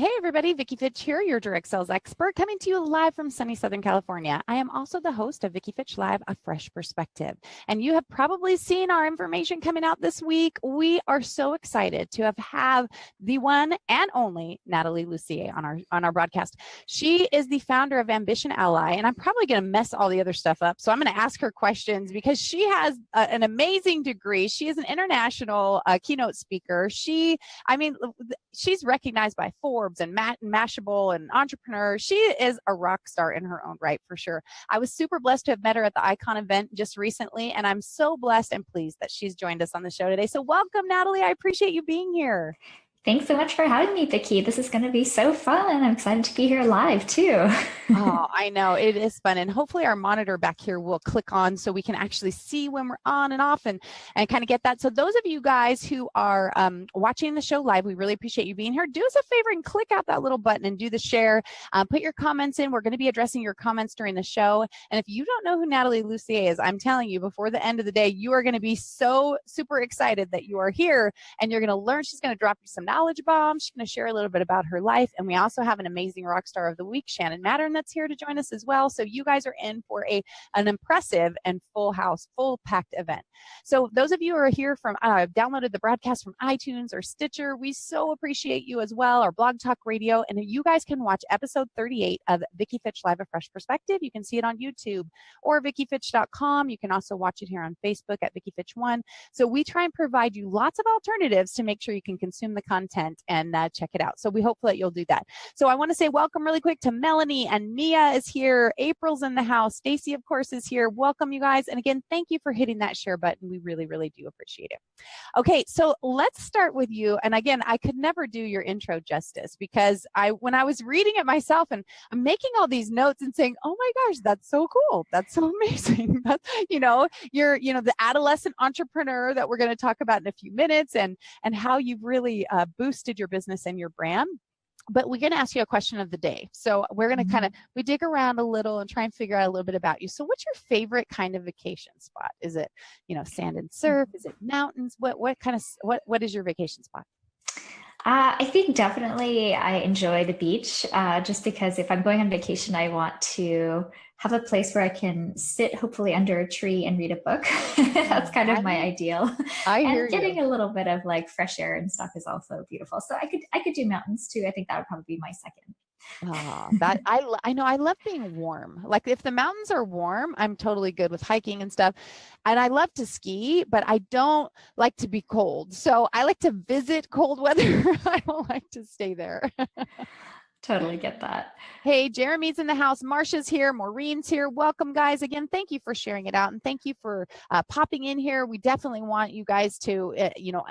Hey everybody, Vicki Fitch here, your direct sales expert, coming to you live from sunny Southern California. I am also the host of Vicki Fitch Live, A Fresh Perspective. And you have probably seen our information coming out this week. We are so excited to have the one and only Nathalie Lussier on our broadcast. She is the founder of Ambition Ally, and I'm probably going to mess all the other stuff up. So I'm going to ask her questions because she has an amazing degree. She is an international keynote speaker. She's recognized by Forbes and Mashable and Entrepreneur. She is a rock star in her own right, for sure. I was super blessed to have met her at the Icon event just recently, and I'm so blessed and pleased that she's joined us on the show today. So welcome, Nathalie. I appreciate you being here. Thanks so much for having me, Vicki. This is going to be so fun. I'm excited to be here live, too. Oh, I know. It is fun. And hopefully our monitor back here will click on so we can actually see when we're on and off and kind of get that. So those of you guys who are watching the show live, we really appreciate you being here. Do us a favor and click out that little button and do the share. Put your comments in. We're going to be addressing your comments during the show. And if you don't know who Nathalie Lussier is, I'm telling you, before the end of the day, you are going to be so super excited that you are here and you're going to learn. She's going to drop you some knowledge bombs. She's going to share a little bit about her life. And we also have an amazing rock star of the week, Shannon Mattern, that's here to join us as well. So you guys are in for an impressive and full house, full packed event. So those of you who are here from, downloaded the broadcast from iTunes or Stitcher, we so appreciate you as well, or Blog Talk Radio. And you guys can watch episode 38 of Vicki Fitch Live, A Fresh Perspective. You can see it on YouTube or VickiFitch.com. You can also watch it here on Facebook at Vicki Fitch 1. So we try and provide you lots of alternatives to make sure you can consume the content and check it out. So we hope that you'll do that. So I want to say welcome really quick to Melanie, and Mia is here. April's in the house. Stacy, of course, is here. Welcome, you guys. And again, thank you for hitting that share button. We really, really do appreciate it. Okay, so let's start with you. And again, I could never do your intro justice because when I was reading it myself and I'm making all these notes and saying, oh my gosh, that's so cool. That's so amazing. That's, you're the adolescent entrepreneur that we're going to talk about in a few minutes and how you've really boosted your business and your brand. But we're going to ask you a question of the day. So we're going to we dig around a little and try and figure out a little bit about you. So what's your favorite kind of vacation spot? Is it, sand and surf? Is it mountains? What is your vacation spot? I think definitely I enjoy the beach just because if I'm going on vacation, I want to have a place where I can sit hopefully under a tree and read a book. That's kind of my ideal. And getting a little bit of like fresh air and stuff is also beautiful. So I could do mountains too. I think that would probably be my second. Oh, I know. I love being warm. Like if the mountains are warm, I'm totally good with hiking and stuff. And I love to ski, but I don't like to be cold. So I like to visit cold weather. I don't like to stay there. Totally get that. Hey, Jeremy's in the house. Marsha's here. Maureen's here. Welcome, guys. Again, thank you for sharing it out. And thank you for popping in here. We definitely want you guys to,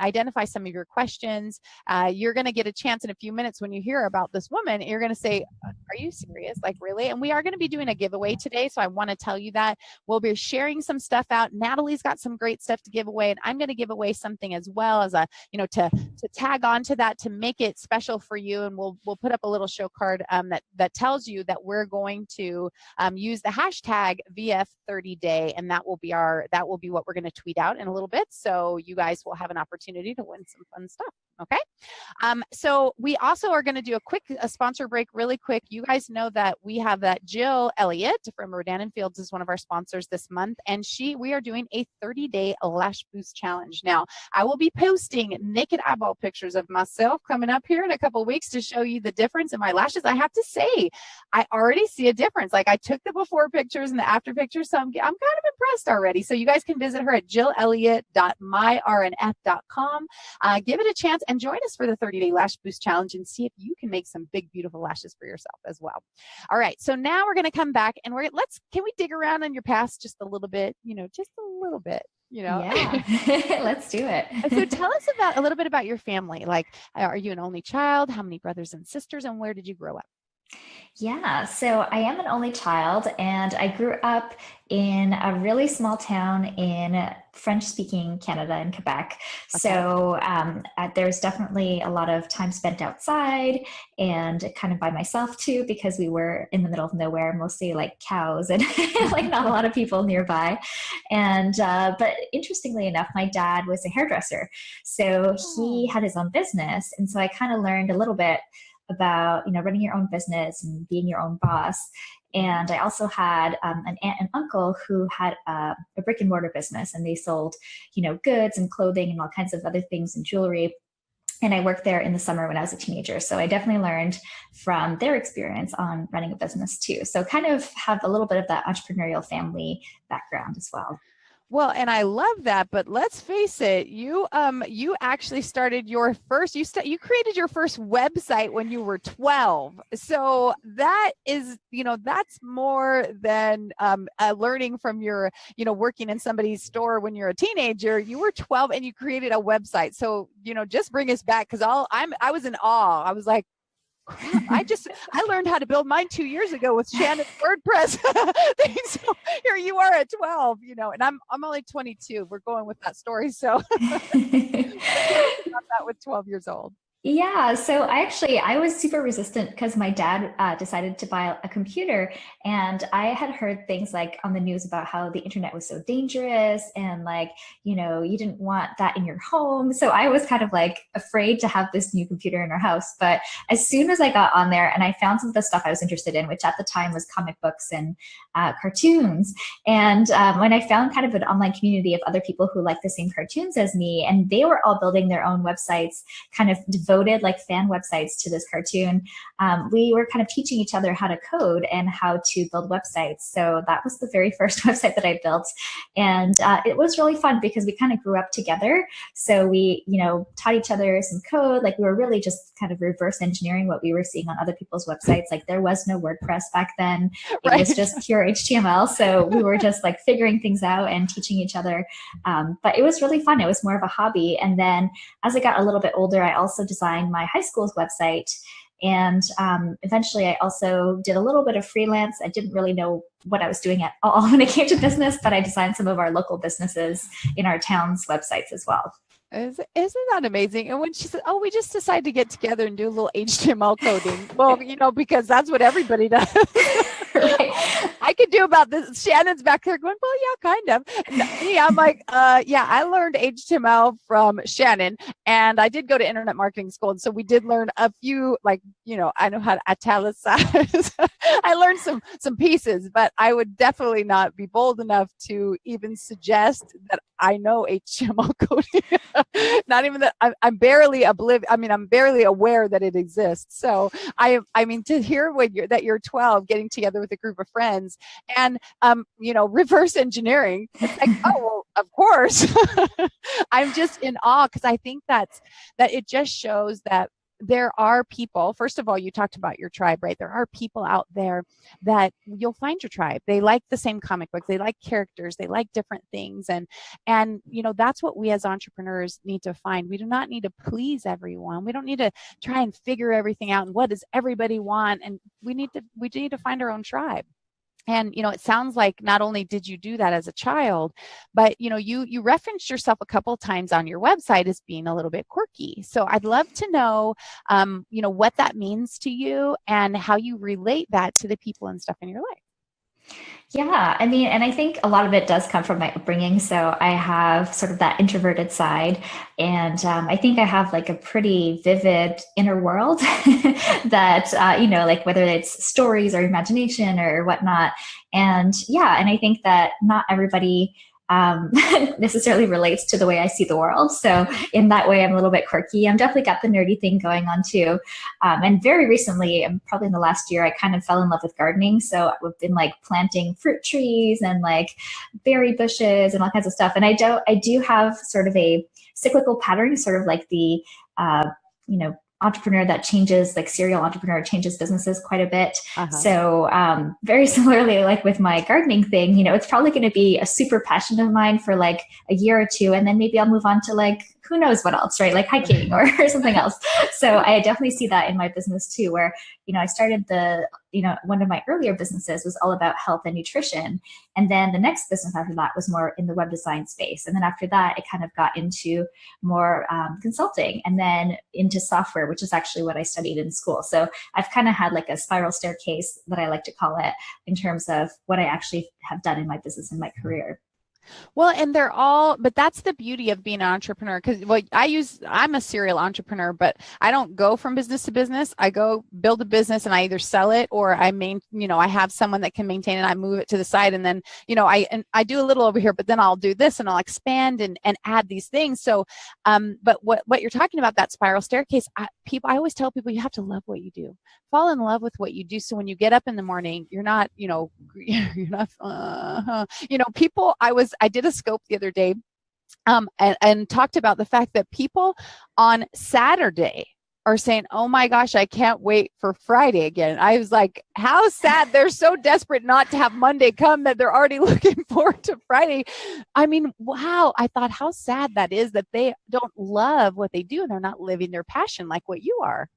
identify some of your questions. You're going to get a chance in a few minutes when you hear about this woman. You're going to say, are you serious? Like, really? And we are going to be doing a giveaway today. So I want to tell you that we'll be sharing some stuff out. Nathalie's got some great stuff to give away. And I'm going to give away something as well as to tag on to that to make it special for you. And we'll put up a little show card that tells you that we're going to use the hashtag VF30day, and that will be what we're going to tweet out in a little bit. So you guys will have an opportunity to win some fun stuff. Okay. So we also are going to do a sponsor break really quick. You guys know that we have that Jill Elliott from Rodan and Fields is one of our sponsors this month, and we are doing a 30-day lash boost challenge. Now, I will be posting naked eyeball pictures of myself coming up here in a couple of weeks to show you the difference in my lashes. I have to say, I already see a difference. Like I took the before pictures and the after pictures, so I'm kind of impressed already. So you guys can visit her at jillelliott.myrnf.com. Give it a chance and join us for the 30-day lash boost challenge and see if you can make some big, beautiful lashes for yourself as well. All right. So now we're going to come back and can we dig around on your past just a little bit, just a little bit. Yeah, let's do it. So tell us a little bit about your family. Like, are you an only child? How many brothers and sisters, and where did you grow up? Yeah, so I am an only child, and I grew up in a really small town in French-speaking Canada in Quebec. Okay. So there's definitely a lot of time spent outside and kind of by myself too, because we were in the middle of nowhere, mostly like cows and like not a lot of people nearby. And but interestingly enough, my dad was a hairdresser, so he had his own business, and so I kind of learned a little bit about, running your own business and being your own boss. And I also had an aunt and uncle who had a brick and mortar business, and they sold, goods and clothing and all kinds of other things and jewelry. And I worked there in the summer when I was a teenager. So I definitely learned from their experience on running a business too. So kind of have a little bit of that entrepreneurial family background as well. Well, and I love that, but let's face it, you actually started your first, you created your first website when you were 12. So that is, that's more than learning from your, working in somebody's store when you're a teenager. You were 12 and you created a website. So, just bring us back, because I was in awe. I was like, crap, I learned how to build mine 2 years ago with Shannon's WordPress thing. So here you are at 12, and I'm only 22. We're going with that story. So about that with 12 years old. Yeah, so I was super resistant because my dad decided to buy a computer, and I had heard things like on the news about how the internet was so dangerous and you didn't want that in your home. So I was kind of afraid to have this new computer in our house. But as soon as I got on there and I found some of the stuff I was interested in, which at the time was comic books and cartoons, and when I found kind of an online community of other people who liked the same cartoons as me, and they were all building their own websites, kind of devoted fan websites to this cartoon, we were kind of teaching each other how to code and how to build websites. So that was the very first website that I built. And it was really fun because we kind of grew up together. So we, taught each other some code. We were really just kind of reverse engineering what we were seeing on other people's websites. There was no WordPress back then. It was just pure HTML. So we were just figuring things out and teaching each other. But it was really fun. It was more of a hobby. And then as I got a little bit older, I also designed my high school's website. And eventually I also did a little bit of freelance. I didn't really know what I was doing at all when it came to business, but I designed some of our local businesses in our town's websites as well. Isn't that amazing? And when she said, "Oh, we just decided to get together and do a little HTML coding," well, because that's what everybody does. Right. I could do about this. Shannon's back there going, "Well, yeah, kind of." Yeah, I'm like, yeah, I learned HTML from Shannon, and I did go to internet marketing school, and so we did learn a few, I know how to italicize. I learned some pieces, but I would definitely not be bold enough to even suggest that I know HTML coding. Not even that. I'm barely I'm barely aware that it exists. So I mean, to hear that you're 12, getting together with a group of friends, and reverse engineering. It's like, oh well, of course. I'm just in awe, because I think that it just shows that there are people. First of all, you talked about your tribe, right? There are people out there that you'll find your tribe. They like the same comic books. They like characters. They like different things. And that's what we as entrepreneurs need to find. We do not need to please everyone. We don't need to try and figure everything out. And what does everybody want? And we need to find our own tribe. And, it sounds like not only did you do that as a child, but, you referenced yourself a couple of times on your website as being a little bit quirky. So I'd love to know, what that means to you and how you relate that to the people and stuff in your life. Yeah, I mean, and I think a lot of it does come from my upbringing. So I have sort of that introverted side, and I think I have a pretty vivid inner world that, whether it's stories or imagination or whatnot. And yeah, and I think that not everybody necessarily relates to the way I see the world. So in that way, I'm a little bit quirky. I'm definitely got the nerdy thing going on too. And very recently, probably in the last year, I kind of fell in love with gardening. So I've been planting fruit trees and berry bushes and all kinds of stuff. And I do have sort of a cyclical pattern, sort of like the, entrepreneur that changes, serial entrepreneur changes businesses quite a bit. Uh-huh. So very similarly, with my gardening thing, it's probably going to be a super passion of mine for a year or two. And then maybe I'll move on to who knows what else, right? Hiking or something else. So I definitely see that in my business too, where, I started one of my earlier businesses was all about health and nutrition. And then the next business after that was more in the web design space. And then after that, it kind of got into more consulting, and then into software, which is actually what I studied in school. So I've kind of had a spiral staircase, that I like to call it, in terms of what I actually have done in my business and my career. Well, and they're all, but that's the beauty of being an entrepreneur. Because I'm a serial entrepreneur, but I don't go from business to business. I go build a business and I either sell it or I have someone that can maintain it. I move it to the side, and then, I do a little over here, but then I'll do this and I'll expand and add these things. So, but what you're talking about, that spiral staircase, I always tell people you have to love what you do. Fall in love with what you do. So when you get up in the morning, you're not, you're not, people, I did a scope the other day, and talked about the fact that people on Saturday are saying, oh my gosh, I can't wait for Friday again. I was like, how sad. They're so desperate not to have Monday come that they're already looking forward to Friday. I mean, wow. I thought how sad that is that they don't love what they do and they're not living their passion like what you are.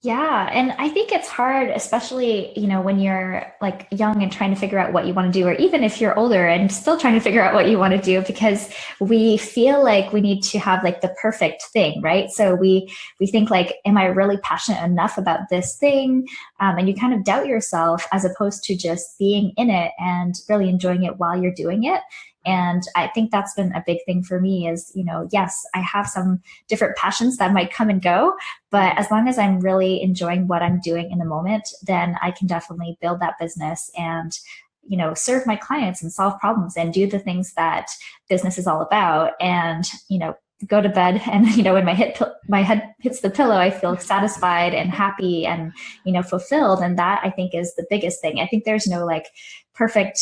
Yeah. And I think it's hard, especially, when you're like young and trying to figure out what you want to do, or even if you're older and still trying to figure out what you want to do, because we feel like we need to have like the perfect thing, right? So we think like, am I really passionate enough about this thing? And you kind of doubt yourself as opposed to just being in it and really enjoying it while you're doing it. And I think that's been a big thing for me is, yes, I have some different passions that might come and go, but as long as I'm really enjoying what I'm doing in the moment, then I can definitely build that business and, serve my clients and solve problems and do the things that business is all about. And, go to bed and, when my head hits the pillow, I feel satisfied and happy and, fulfilled. And that I think is the biggest thing. I think there's no like perfect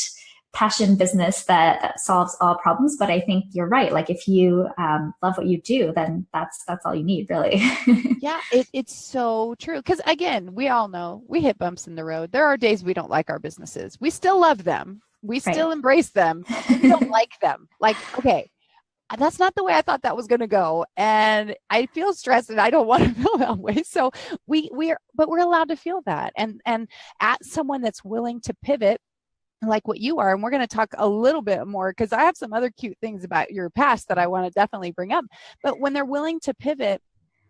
passion business that solves all problems. But I think you're right. Like if you love what you do, then that's all you need, really. Yeah, it's so true. Because again, we all know we hit bumps in the road. There are days we don't like our businesses. We still love them. We still embrace them. We don't like them. Like, okay, that's not the way I thought that was going to go. And I feel stressed and I don't want to feel that way. So we're allowed to feel that. And at someone that's willing to pivot like what you are. And we're going to talk a little bit more because I have some other cute things about your past that I want to definitely bring up. But when they're willing to pivot,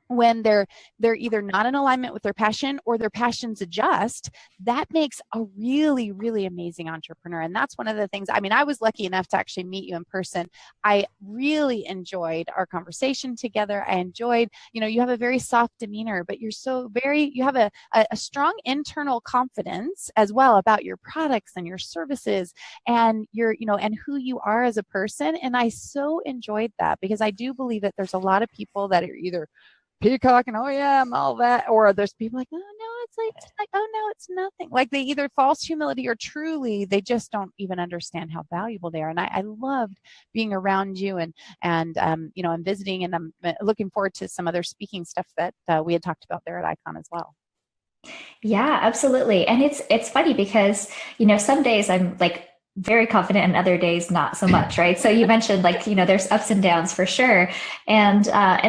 when they're either not in alignment with their passion or their passions adjust, that makes a really, really amazing entrepreneur. And that's one of the things, I was lucky enough to actually meet you in person. I really enjoyed our conversation together. I enjoyed, you have a very soft demeanor, but you have a strong internal confidence as well about your products and your services and and who you are as a person. And I so enjoyed that because I do believe that there's a lot of people that are either peacock and oh yeah, I'm all that, or there's people like, oh no, it's like oh no, it's nothing. Like they either false humility or truly they just don't even understand how valuable they are. And I loved being around you and I'm visiting, and I'm looking forward to some other speaking stuff that we had talked about there at Icon as well. Yeah, absolutely. And it's funny because, some days I'm like very confident and other days not so much, right? So you mentioned like, there's ups and downs for sure. And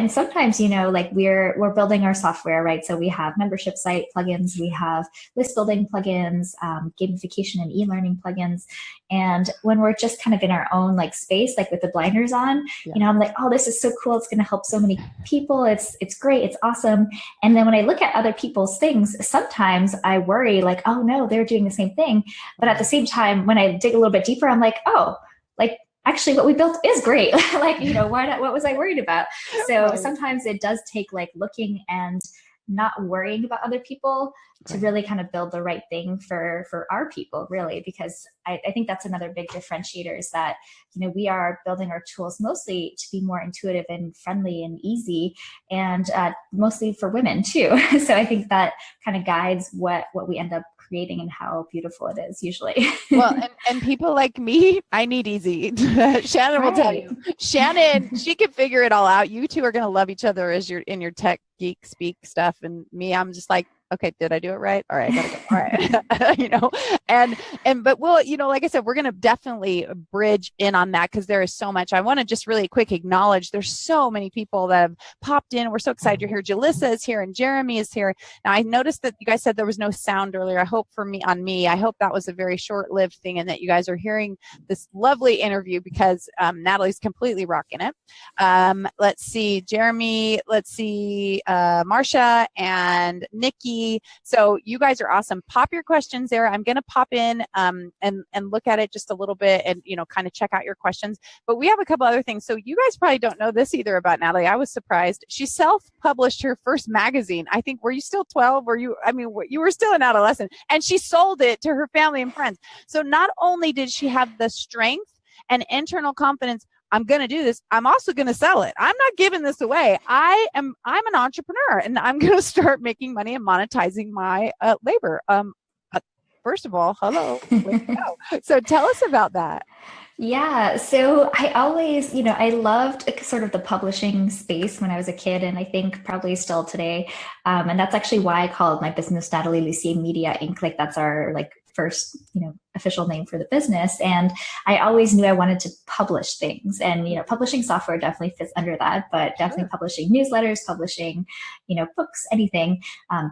sometimes, like we're building our software, right? So we have membership site plugins, we have list building plugins, gamification and e-learning plugins. And when we're just kind of in our own like space, like with the blinders on, I'm like, oh, this is so cool. It's going to help so many people. It's great. It's awesome. And then when I look at other people's things, sometimes I worry like, oh no, they're doing the same thing. But at the same time, when I dig a little bit deeper, I'm like, oh, like actually what we built is great. Like, why not? What was I worried about? So sometimes it does take like looking and not worrying about other people to really kind of build the right thing for our people, really, because I think that's another big differentiator is that, we are building our tools mostly to be more intuitive and friendly and easy, and mostly for women too. So I think that kind of guides what we end up creating and how beautiful it is usually. Well, and people like me, I need easy. Shannon will tell you. Shannon, she can figure it all out. You two are going to love each other as you're in your tech geek speak stuff. And me, I'm just like, okay, did I do it right? All right, I gotta go. All right. But we'll, like I said, we're going to definitely bridge in on that because there is so much. I want to just really quick acknowledge there's so many people that have popped in. We're so excited you're here. Jalissa is here and Jeremy is here. Now I noticed that you guys said there was no sound earlier. I hope I hope that was a very short-lived thing and that you guys are hearing this lovely interview because Nathalie's completely rocking it. Let's see, Jeremy, let's see, Marsha and Nikki. So you guys are awesome. Pop your questions there. I'm going to pop in and look at it just a little bit and, kind of check out your questions. But we have a couple other things. So you guys probably don't know this either about Nathalie. I was surprised. She self-published her first magazine. I think, were you still 12? You were still an adolescent, and she sold it to her family and friends. So not only did she have the strength and internal confidence, I'm going to do this, I'm also going to sell it. I'm not giving this away. I'm an entrepreneur, and I'm going to start making money and monetizing my labor. First of all, hello. So tell us about that. Yeah. So I always, I loved sort of the publishing space when I was a kid, and I think probably still today. And that's actually why I called my business Nathalie Lussier Media Inc. Like that's our first, official name for the business. And I always knew I wanted to publish things, and, publishing software definitely fits under that, but definitely publishing newsletters, publishing, books, anything,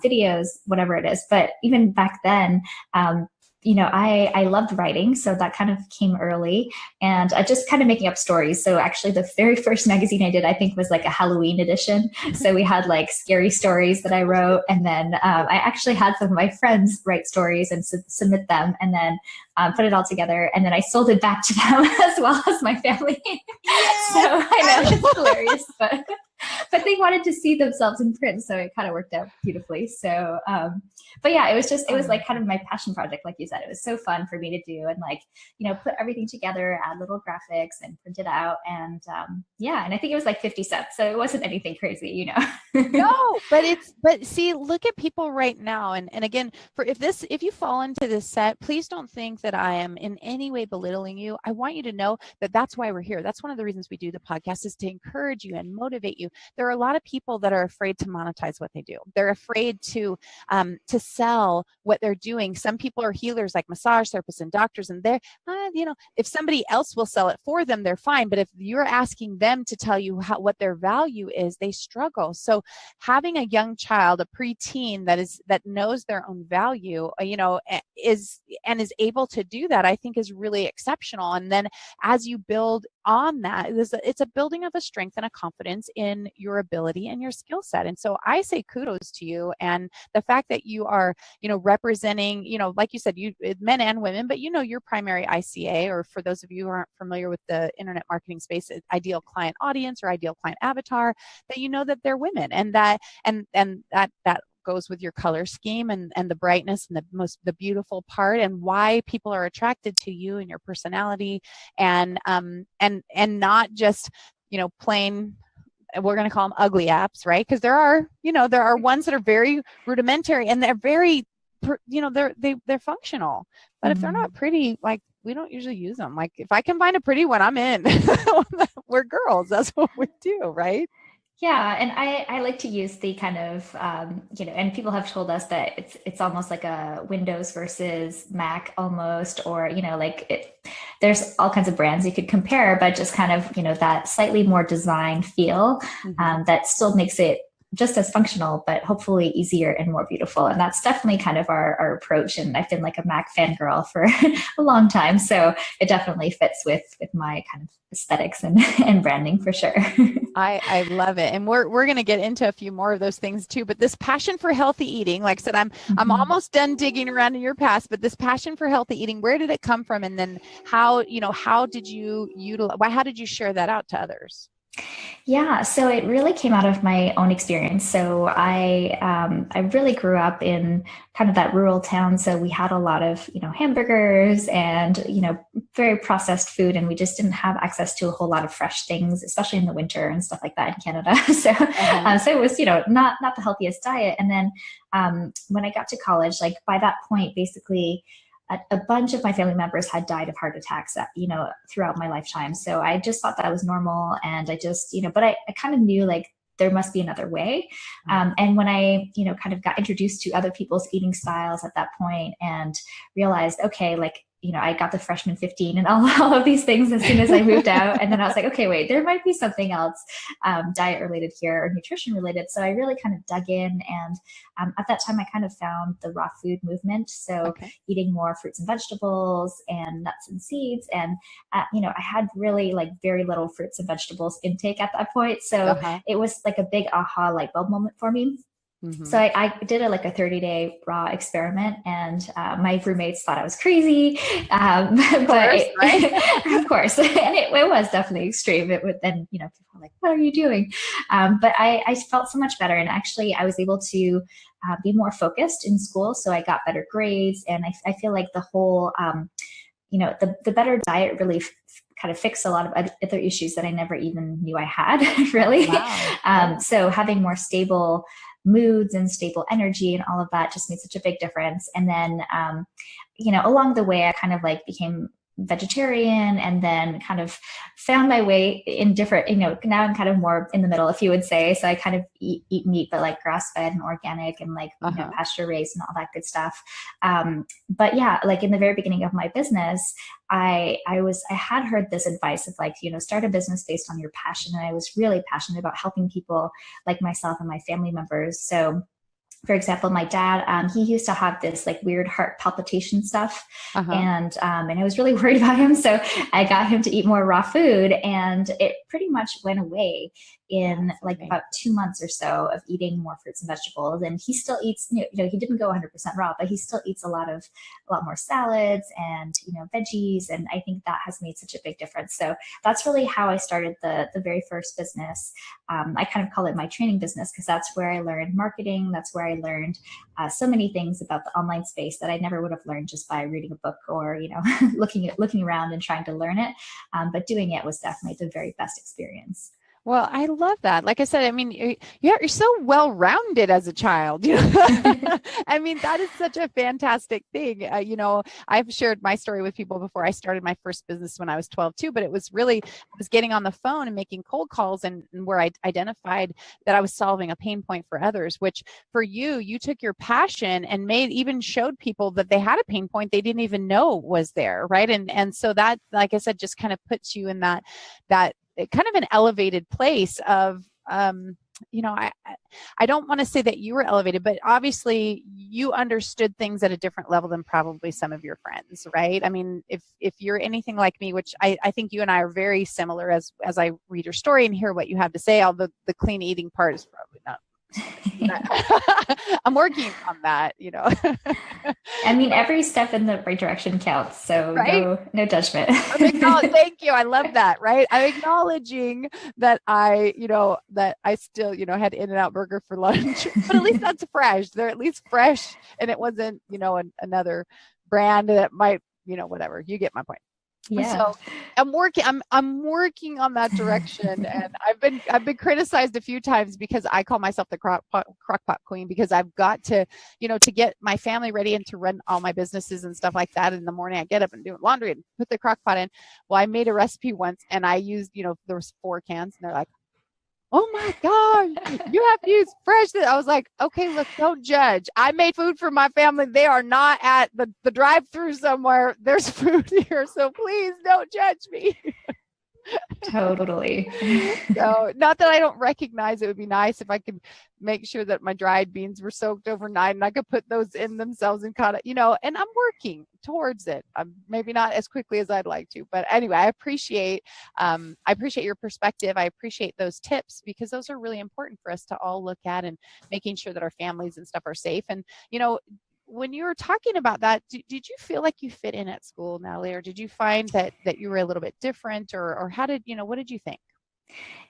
videos, whatever it is. But even back then, I loved writing, so that kind of came early, and just kind of making up stories. So actually the very first magazine I did, I think, was like a Halloween edition. So we had like scary stories that I wrote, and then I actually had some of my friends write stories and submit them, and then put it all together, and then I sold it back to them as well as my family. So I know it's hilarious, but they wanted to see themselves in print, so it kind of worked out beautifully. So, but yeah, it was like kind of my passion project, like you said. It was so fun for me to do, and put everything together, add little graphics, and print it out, and and I think it was like 50 cents, so it wasn't anything crazy, No, but see, look at people right now, and again, if you fall into this set, please don't think that I am in any way belittling you. I want you to know that that's why we're here. That's one of the reasons we do the podcast, is to encourage you and motivate you. There are a lot of people that are afraid to monetize what they do. They're afraid to sell what they're doing. Some people are healers, like massage therapists and doctors, and they're, if somebody else will sell it for them, they're fine. But if you're asking them to tell you what their value is, they struggle. So having a young child, a preteen that knows their own value, is able to do that, I think is really exceptional. And then as you build on that, it's a building of a strength and a confidence in your ability and your skill set. And so I say kudos to you, and the fact that you are, representing, like you said, men and women, but your primary ICA, or for those of you who aren't familiar with the internet marketing space, ideal client audience or ideal client avatar, that that they're women, and that goes with your color scheme and the brightness and the beautiful part, and why people are attracted to you and your personality, and not just plain, we're going to call them ugly apps, right? Because there are ones that are very rudimentary, and they're very they're functional, but if they're not pretty, we don't usually use them. Like, if I can find a pretty one, I'm in. We're girls, that's what we do, right? Yeah, and I like to use the kind of, and people have told us that it's almost like a Windows versus Mac almost, or, there's all kinds of brands you could compare, but just kind of, that slightly more design feel that still makes it just as functional, but hopefully easier and more beautiful. And that's definitely kind of our approach. And I've been like a Mac fangirl for a long time. So it definitely fits with my kind of aesthetics and branding for sure. I love it. And we're going to get into a few more of those things too. But this passion for healthy eating, like I said, I'm almost done digging around in your past, but this passion for healthy eating, where did it come from? And then how did you how did you share that out to others? Yeah, so it really came out of my own experience. So I really grew up in kind of that rural town. So we had a lot of, hamburgers and, very processed food, and we just didn't have access to a whole lot of fresh things, especially in the winter and stuff like that in Canada. So, so it was, not the healthiest diet. And then when I got to college, like by that point, basically, a bunch of my family members had died of heart attacks, throughout my lifetime. So I just thought that was normal. And I just, but I kind of knew like there must be another way. And when I, kind of got introduced to other people's eating styles at that point and realized, okay, like, I got the freshman 15 and all of these things as soon as I moved out. And then I was like, okay, wait, there might be something else diet related here or nutrition related. So I really kind of dug in. And at that time, I kind of found the raw food movement. So eating more fruits and vegetables and nuts and seeds. And, I had really like very little fruits and vegetables intake at that point. So it was like a big aha light bulb moment for me. So I did like a 30-day raw experiment, and my roommates thought I was crazy. Of course, and it was definitely extreme. It would then, people were like, "What are you doing?" But I felt so much better, and actually, I was able to be more focused in school. So I got better grades, and I feel like the whole, the better diet really kind of fixed a lot of other issues that I never even knew I had, really. Wow. So having more stable moods and stable energy and all of that just made such a big difference. And then, along the way, I kind of like became vegetarian, and then kind of found my way in different, now I'm kind of more in the middle, if you would say. So I kind of eat meat, but like grass fed and organic, and like, pasture raised and all that good stuff. But yeah, like in the very beginning of my business, I had heard this advice of like, start a business based on your passion. And I was really passionate about helping people like myself and my family members. So for example, my dad, he used to have this like weird heart palpitation stuff. And I was really worried about him. So I got him to eat more raw food, and it pretty much went away in like about 2 months or so of eating more fruits and vegetables. And he still eats, he didn't go 100% raw, but he still eats a lot more salads and, veggies. And I think that has made such a big difference. So that's really how I started the very first business. I kind of call it my training business, because that's where I learned marketing. That's where I learned so many things about the online space that I never would have learned just by reading a book or, looking around and trying to learn it. But doing it was definitely the very best experience. Well, I love that. Like I said, I mean, you're so well-rounded as a child. I mean, that is such a fantastic thing. I've shared my story with people before. I started my first business when I was 12 too, but it was really, I was getting on the phone and making cold calls, and where I identified that I was solving a pain point for others, which for you took your passion and even showed people that they had a pain point they didn't even know was there. Right. And so that, like I said, just kind of puts you in that kind of an elevated place of, I don't want to say that you were elevated, but obviously you understood things at a different level than probably some of your friends, right? I mean, if you're anything like me, which I think you and I are very similar as I read your story and hear what you have to say, although the clean eating part is probably not. I'm working on that, I mean, every step in the right direction counts. So right? No judgment. Thank you. I love that. Right. I'm acknowledging that I still, had In-N-Out burger for lunch, but at least that's fresh. They're at least fresh, and it wasn't, another brand that might, whatever. You get my point. Yeah. So I'm working on that direction, and I've been criticized a few times because I call myself the crockpot queen, because I've got to, to get my family ready and to run all my businesses and stuff like that. In the morning, I get up and do laundry and put the crockpot in. Well, I made a recipe once, and I used, there was 4 cans, and they're like, "Oh my God, you have to use fresh." I was like, okay, look, don't judge. I made food for my family. They are not at the drive-through somewhere. There's food here. So please don't judge me. Totally. So not that I don't recognize it would be nice if I could make sure that my dried beans were soaked overnight and I could put those in themselves and cut it, and I'm working towards it. Maybe not as quickly as I'd like to, but anyway, I appreciate your perspective. I appreciate those tips, because those are really important for us to all look at, and making sure that our families and stuff are safe. And, when you were talking about that, did you feel like you fit in at school, Nathalie, or did you find that you were a little bit different, or how did, what did you think?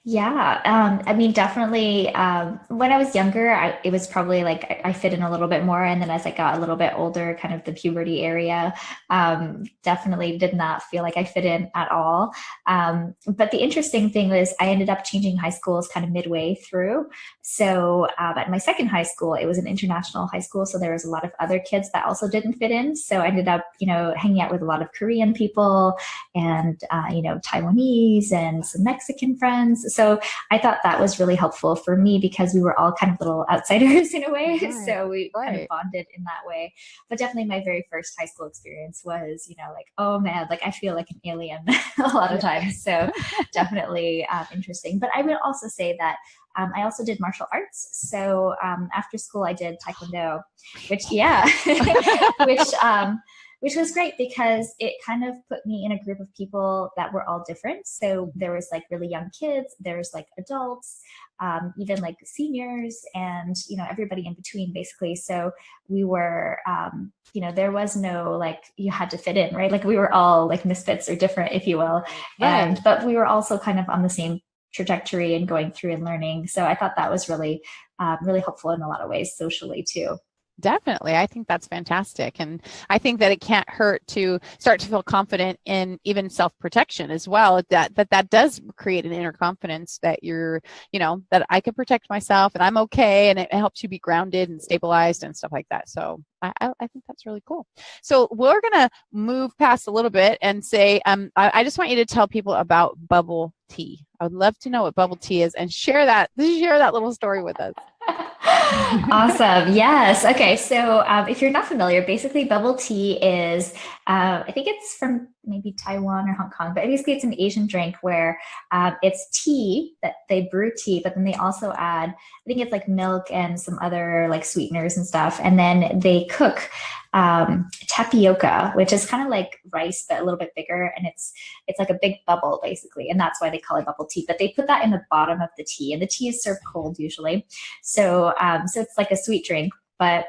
Yeah. I mean, definitely, when I was younger, it was probably like I fit in a little bit more. And then as I got a little bit older, kind of the puberty area, definitely did not feel like I fit in at all. But the interesting thing was I ended up changing high schools kind of midway through. So at my second high school, it was an international high school. So there was a lot of other kids that also didn't fit in. So I ended up, hanging out with a lot of Korean people and, Taiwanese and some Mexican friends. So I thought that was really helpful for me, because we were all kind of little outsiders in a way. Right. So we kind of bonded in that way. But definitely my very first high school experience was, like, oh man, like I feel like an alien a lot of times. So definitely interesting. But I will also say that I also did martial arts. So after school, I did Taekwondo, which which was great because it kind of put me in a group of people that were all different. So there was like really young kids, there's like adults, even like seniors, and everybody in between basically. So we were there was no like you had to fit in, right? Like we were all like misfits or different, if you will. Right. But we were also kind of on the same trajectory and going through and learning. So I thought that was really really helpful in a lot of ways socially too. Definitely. I think that's fantastic. And I think that it can't hurt to start to feel confident in even self-protection as well. That does create an inner confidence that that I can protect myself and I'm okay. And it helps you be grounded and stabilized and stuff like that. So I think that's really cool. So we're going to move past a little bit and say, I just want you to tell people about bubble tea. I would love to know what bubble tea is and share that little story with us. Awesome. Yes. Okay. So if you're not familiar, basically bubble tea is, I think it's from maybe Taiwan or Hong Kong, but basically it's an Asian drink where it's tea that they brew tea, but then they also add, I think it's like milk and some other like sweeteners and stuff. And then they cook tapioca, which is kind of like rice, but a little bit bigger. And it's like a big bubble basically. And that's why they call it bubble tea, but they put that in the bottom of the tea, and the tea is served cold usually. So it's like a sweet drink. But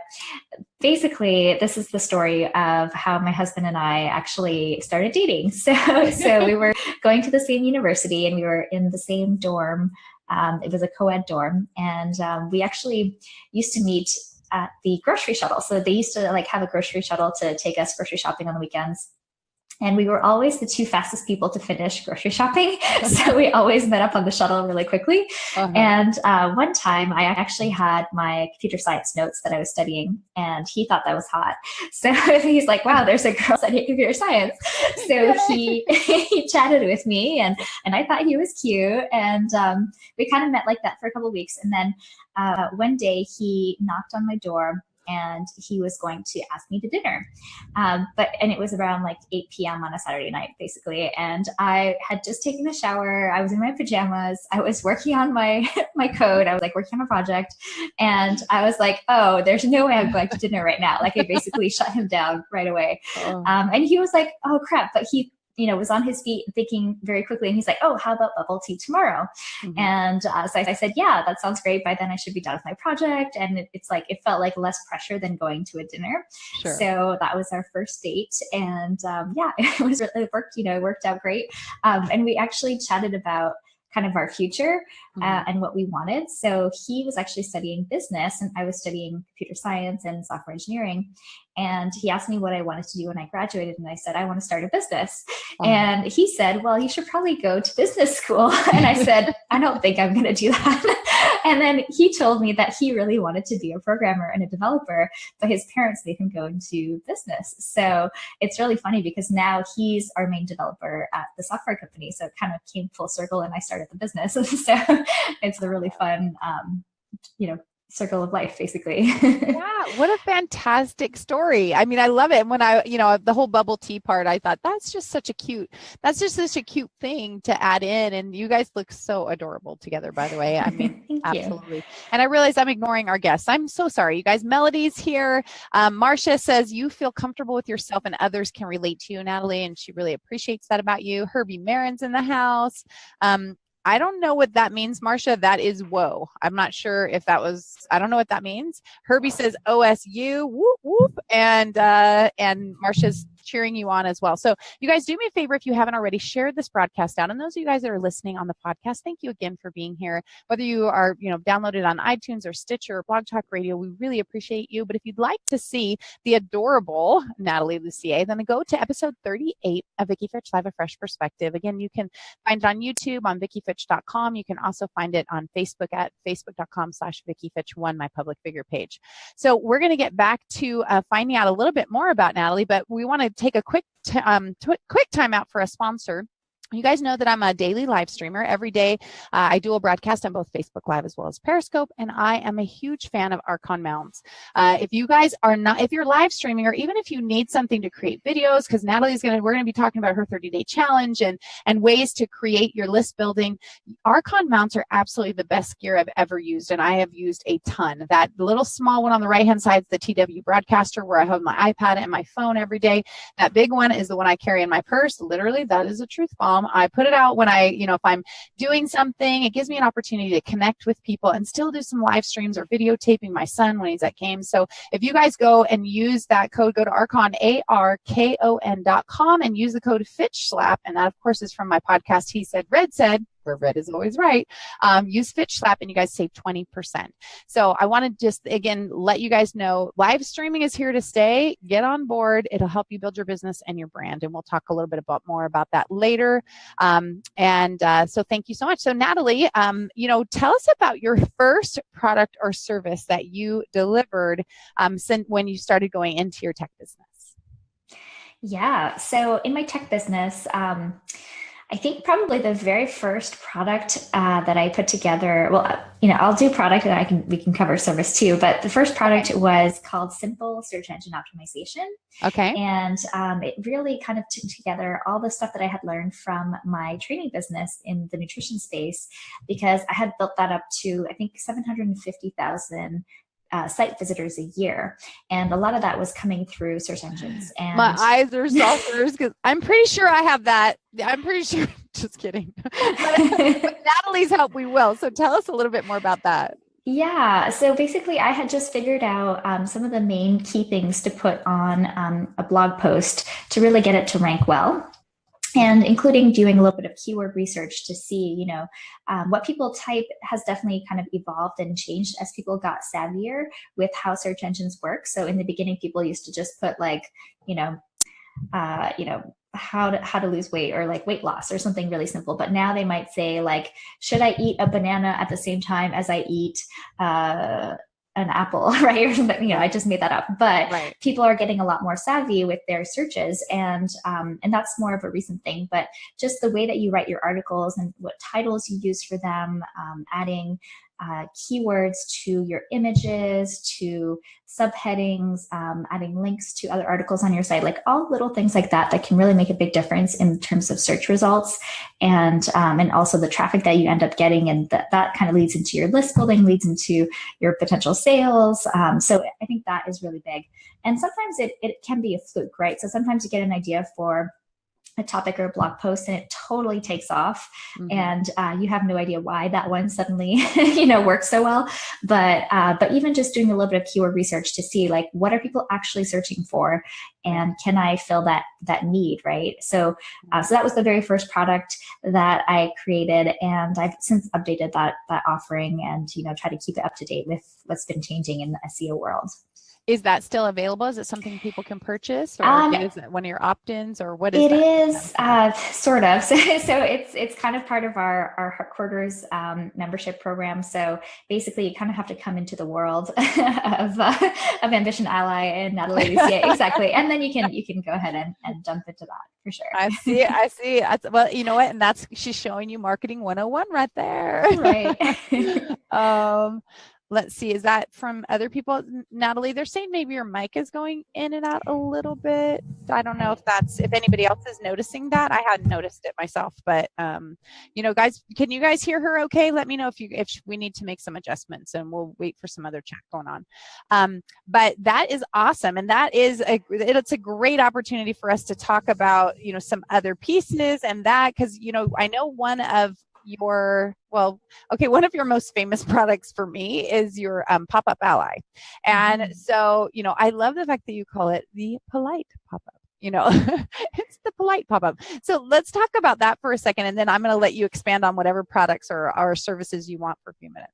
basically, this is the story of how my husband and I actually started dating. So we were going to the same university and we were in the same dorm. It was a co-ed dorm, and we actually used to meet at the grocery shuttle. So they used to like have a grocery shuttle to take us grocery shopping on the weekends. And we were always the two fastest people to finish grocery shopping. So we always met up on the shuttle really quickly. Uh-huh. And one time I actually had my computer science notes that I was studying, and he thought that was hot. So he's like, wow, there's a girl studying computer science. So he chatted with me, and I thought he was cute. And we kind of met like that for a couple of weeks. And then one day he knocked on my door, and he was going to ask me to dinner. And it was around like 8 p.m. on a Saturday night, basically. And I had just taken a shower. I was in my pajamas. I was working on my code. I was like working on a project. And I was like, oh, there's no way I'm going to dinner right now. Like I basically shut him down right away. Oh. And he was like, oh crap. But he was on his feet thinking very quickly. And he's like, oh, how about bubble tea tomorrow? Mm-hmm. And so I said, yeah, that sounds great. By then I should be done with my project. And it felt like less pressure than going to a dinner. Sure. So that was our first date. And it worked out great. And we actually chatted about kind of our future and what we wanted. So he was actually studying business and I was studying computer science and software engineering. And he asked me what I wanted to do when I graduated. And I said, I want to start a business. Uh-huh. And he said, well, you should probably go to business school. And I said, I don't think I'm going to do that. And then he told me that he really wanted to be a programmer and a developer, but his parents made him go into business. So it's really funny because now he's our main developer at the software company. So it kind of came full circle and I started the business. So it's a really fun, circle of life, basically. Yeah, what a fantastic story. I mean, I love it. And when the whole bubble tea part, I thought that's just such a cute thing to add in. And you guys look so adorable together, by the way. I mean, absolutely. You. And I realize I'm ignoring our guests. I'm so sorry, you guys. Melody's here. Marcia says you feel comfortable with yourself and others can relate to you, Nathalie, and she really appreciates that about you. Herbie Marin's in the house. I don't know what that means, Marcia. That is whoa. I'm not sure if that was, I don't know what that means. Herbie says OSU, whoop, whoop. And Marcia's cheering you on as well. So you guys, do me a favor if you haven't already, shared this broadcast out. And those of you guys that are listening on the podcast, thank you again for being here. Whether you are, downloaded on iTunes or Stitcher or Blog Talk Radio, we really appreciate you. But if you'd like to see the adorable Nathalie Lussier, then go to episode 38 of Vicki Fitch Live, A Fresh Perspective. Again, you can find it on YouTube on VickiFitch.com. You can also find it on Facebook at Facebook.com/VickiFitch1, my public figure page. So we're going to get back to finding out a little bit more about Nathalie, but we want to take a quick time out for a sponsor. You guys know that I'm a daily live streamer. Every day I do a broadcast on both Facebook Live as well as Periscope, and I am a huge fan of Archon mounts. If you guys are not, if you're live streaming, or even if you need something to create videos, because we're going to be talking about her 30-day challenge and ways to create your list building, Archon mounts are absolutely the best gear I've ever used, and I have used a ton. That little small one on the right-hand side is the TW Broadcaster, where I hold my iPad and my phone every day. That big one is the one I carry in my purse. Literally, that is a truth bomb. I put it out when if I'm doing something. It gives me an opportunity to connect with people and still do some live streams or videotaping my son when he's at games. So if you guys go and use that code, go to Archon, ARKON.com, and use the code FitchSlap. And that, of course, is from my podcast, He Said, Red Said, where red is always right. Use FitchSlap and you guys save 20%. So I want to just, again, let you guys know live streaming is here to stay. Get on board. It'll help you build your business and your brand. And we'll talk a little bit more about that later. So thank you so much. So Nathalie, tell us about your first product or service that you delivered since when you started going into your tech business. Yeah. So in my tech business, I think probably the very first product that I put together, I'll do product and we can cover service too, but the first product was called Simple Search Engine Optimization. Okay. And it really kind of took together all the stuff that I had learned from my training business in the nutrition space, because I had built that up to, I think, 750,000 site visitors a year. And a lot of that was coming through search engines. And my eyes are saucers because I'm pretty sure I have that. I'm pretty sure, just kidding. But with Nathalie's help, we will. So tell us a little bit more about that. Yeah. So basically, I had just figured out some of the main key things to put on a blog post to really get it to rank well. And including doing a little bit of keyword research to see, what people type has definitely kind of evolved and changed as people got savvier with how search engines work. So in the beginning, people used to just put how to lose weight or like weight loss or something really simple. But now they might say like, should I eat a banana at the same time as I eat an apple, right? Or something, I just made that up, but right. People are getting a lot more savvy with their searches, and that's more of a recent thing, but just the way that you write your articles and what titles you use for them, adding keywords to your images, to subheadings, adding links to other articles on your site, like all little things like that can really make a big difference in terms of search results, and also the traffic that you end up getting, and that kind of leads into your list building, leads into your potential sales. So I think that is really big. And sometimes it can be a fluke, right? So sometimes you get an idea for a topic or a blog post and it totally takes off, and you have no idea why that one suddenly works so well. But even just doing a little bit of keyword research to see like what are people actually searching for, and can I fill that need, right? So that was the very first product that I created, and I've since updated that offering and try to keep it up to date with what's been changing in the SEO world. Is that still available? Is it something people can purchase, or is it one of your opt-ins, or what is it? It is sort of. So it's kind of part of our Heartquarters membership program. So basically, you kind of have to come into the world of Ambition Ally and Nathalie Lussier, exactly, and then you can go ahead and jump into that for sure. I see. Well, you know what? And she's showing you marketing 101 right there. Right. Let's see. Is that from other people? Nathalie, they're saying maybe your mic is going in and out a little bit. I don't know if anybody else is noticing that. I hadn't noticed it myself, but guys, can you guys hear her okay? Let me know if we need to make some adjustments, and we'll wait for some other chat going on. But that is awesome. And it's a great opportunity for us to talk about, some other pieces and that, because, I know one of your most famous products for me is your pop-up ally. And so, I love the fact that you call it the polite pop-up. It's the polite pop-up. So let's talk about that for a second, and then I'm going to let you expand on whatever products or services you want for a few minutes.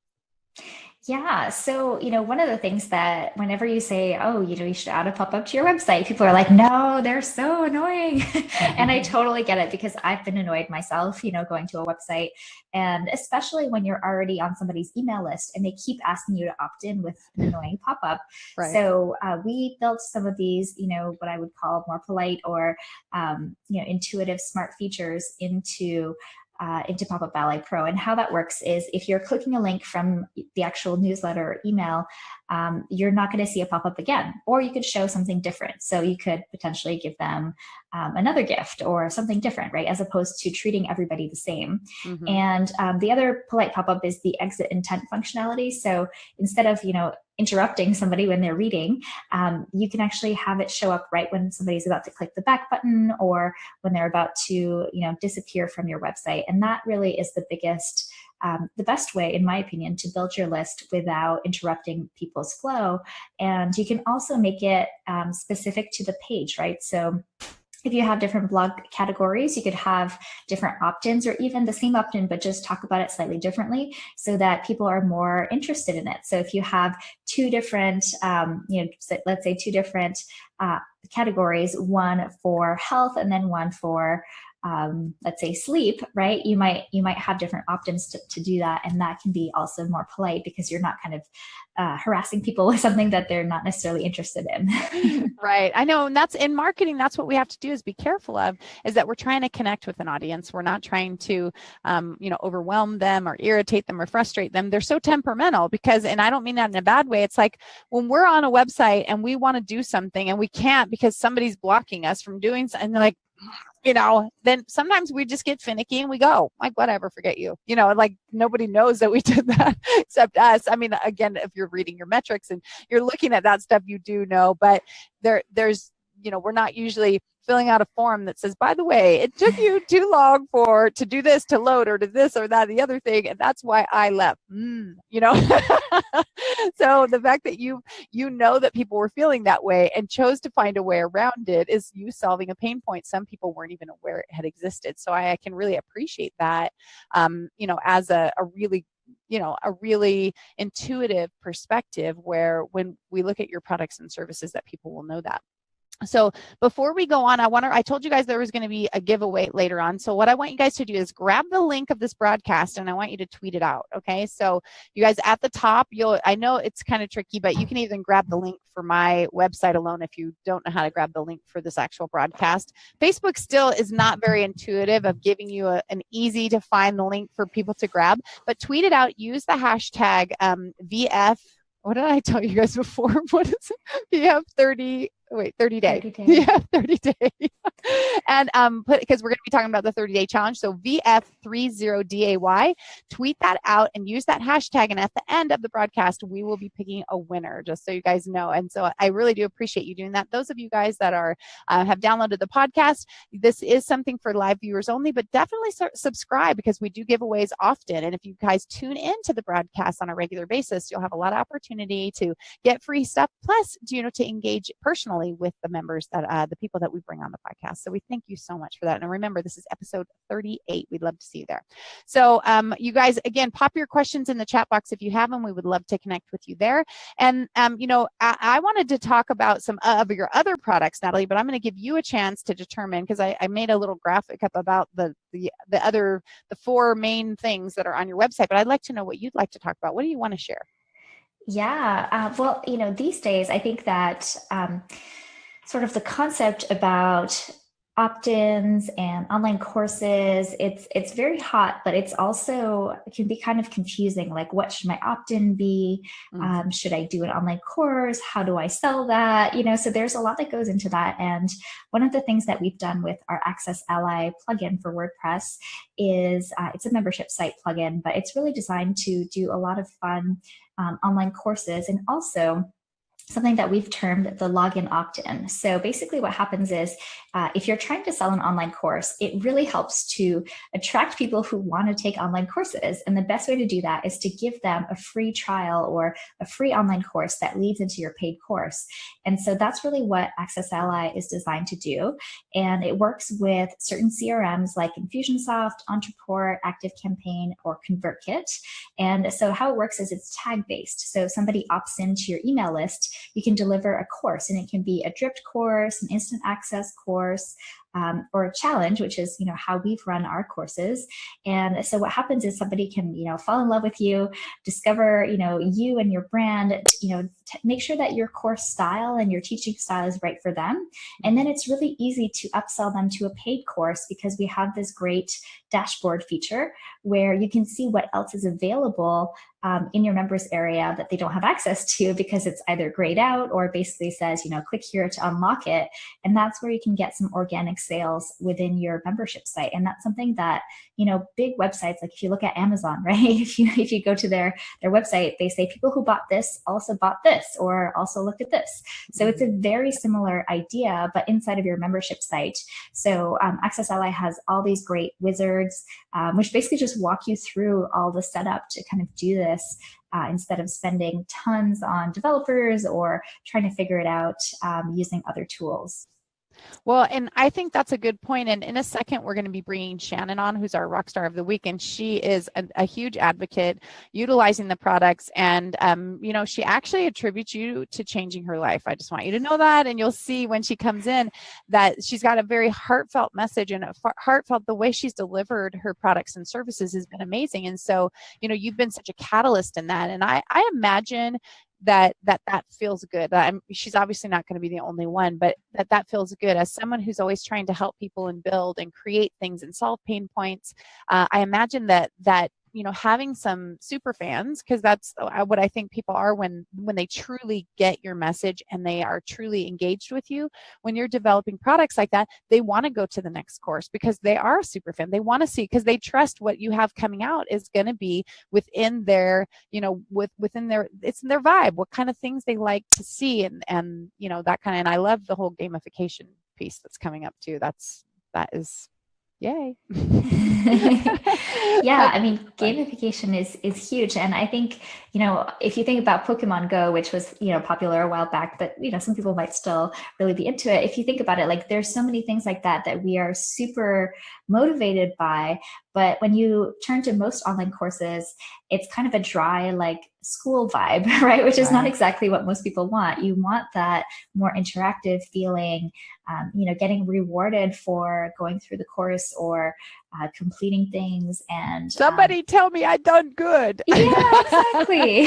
Yeah. So, one of the things that whenever you say, oh, you should add a pop-up to your website, people are like, no, they're so annoying. And I totally get it because I've been annoyed myself, going to a website. And especially when you're already on somebody's email list and they keep asking you to opt in with an annoying pop-up. Right. So we built some of these, what I would call more polite or, intuitive smart features into Pop-Up Ballet Pro. And how that works is if you're clicking a link from the actual newsletter or email, you're not going to see a pop-up again, or you could show something different. So you could potentially give them another gift or something different, right? As opposed to treating everybody the same. Mm-hmm. And the other polite pop-up is the exit intent functionality. So instead of, interrupting somebody when they're reading, you can actually have it show up right when somebody's about to click the back button or when they're about to, disappear from your website. And that really is the best way, in my opinion, to build your list without interrupting people's flow. And you can also make it specific to the page, right? So if you have different blog categories, you could have different opt-ins or even the same opt-in, but just talk about it slightly differently so that people are more interested in it. So if you have two different, let's say two different categories, one for health and then one for let's say sleep, right? You might have different opt-ins to do that. And that can be also more polite because you're not kind of harassing people with something that they're not necessarily interested in. Right. I know. And that's in marketing. That's what we have to do is be careful of, is that we're trying to connect with an audience. We're not trying to, overwhelm them or irritate them or frustrate them. They're so temperamental and I don't mean that in a bad way. It's like when we're on a website and we want to do something and we can't because somebody's blocking us from doing something, and they're like, then sometimes we just get finicky and we go like, whatever, forget you, like nobody knows that we did that except us. I mean, again, if you're reading your metrics and you're looking at that stuff, you do know, but there's, we're not usually filling out a form that says, by the way, it took you too long to do this, to load, or to this or that, the other thing. And that's why I left, So the fact that you know that people were feeling that way and chose to find a way around it is you solving a pain point some people weren't even aware it had existed. So I can really appreciate that, as a really a really intuitive perspective where when we look at your products and services that people will know that. So before we go on, I told you guys there was going to be a giveaway later on. So what I want you guys to do is grab the link of this broadcast and I want you to tweet it out. Okay. So you guys at the top, I know it's kind of tricky, but you can even grab the link for my website alone if you don't know how to grab the link for this actual broadcast. Facebook still is not very intuitive of giving you an easy to find link for people to grab, but tweet it out. Use the hashtag VF. What did I tell you guys before? What is it? VF 30 day. 30 day. Yeah, 30 day. And because we're going to be talking about the 30-day challenge. So VF30DAY, tweet that out and use that hashtag. And at the end of the broadcast, we will be picking a winner, just so you guys know. And so I really do appreciate you doing that. Those of you guys that are have downloaded the podcast, this is something for live viewers only, but definitely subscribe because we do giveaways often. And if you guys tune into the broadcast on a regular basis, you'll have a lot of opportunity to get free stuff, plus, to engage personally with the members that the people that we bring on the podcast. So we thank you so much for that. And remember, this is episode 38. We'd love to see you there. So you guys, again, pop your questions in the chat box if you have them. We would love to connect with you there. And I wanted to talk about some of your other products, Nathalie, but I'm going to give you a chance to determine, because I made a little graphic up about the four main things that are on your website, but I'd like to know what you'd like to talk about. What do you want to share? Yeah, well, these days I think that sort of the concept about opt-ins and online courses, it's very hot, but it can be kind of confusing. Like, what should my opt-in be? Should I do an online course? How do I sell that? So there's a lot that goes into that. And one of the things that we've done with our Access Ally plugin for WordPress is it's a membership site plugin, but it's really designed to do a lot of fun online courses and also something that we've termed the login opt-in. So basically what happens is if you're trying to sell an online course, it really helps to attract people who want to take online courses. And the best way to do that is to give them a free trial or a free online course that leads into your paid course. And so that's really what Access Ally is designed to do. And it works with certain CRMs like Infusionsoft, Entreport, ActiveCampaign, or ConvertKit. And so how it works is it's tag-based. So if somebody opts into your email list, you can deliver a course, and it can be a dripped course, an instant access course, or a challenge, which is, how we've run our courses. And so what happens is somebody can, fall in love with you, discover, you and your brand, make sure that your course style and your teaching style is right for them. And then it's really easy to upsell them to a paid course because we have this great dashboard feature where you can see what else is available in your members area that they don't have access to because it's either grayed out or basically says, click here to unlock it. And that's where you can get some organic sales within your membership site. And that's something that, big websites, like if you look at Amazon, right? If you go to their website, they say people who bought this also bought this or also looked at this. So it's a very similar idea, but inside of your membership site. So Access Ally has all these great wizards, which basically just walk you through all the setup to kind of do this instead of spending tons on developers or trying to figure it out using other tools. Well, and I think that's a good point. And in a second, we're going to be bringing Shannon on, who's our rock star of the week. And she is a huge advocate utilizing the products. And, she actually attributes you to changing her life. I just want you to know that. And you'll see when she comes in that she's got a very heartfelt message, and heartfelt, the way she's delivered her products and services has been amazing. And so, you've been such a catalyst in that. And I imagine that feels good. She's obviously not going to be the only one, but that feels good. As someone who's always trying to help people and build and create things and solve pain points, I imagine that having some super fans, because that's what I think people are when they truly get your message and they are truly engaged with you. When you're developing products like that, they want to go to the next course because they are a super fan. They want to see, because they trust what you have coming out is going to be within their, within their, it's in their vibe, what kind of things they like to see, and that kind of. And I love the whole gamification piece that's coming up too. That is. Yay. Yeah, I mean, gamification is huge. And I think, if you think about Pokemon Go, which was, popular a while back, but, some people might still really be into it. If you think about it, like there's so many things like that we are super motivated by. But when you turn to most online courses, it's kind of a dry, like school vibe, right? Which is not exactly what most people want. You want that more interactive feeling, getting rewarded for going through the course or completing things. And somebody tell me I done good. Yeah, exactly.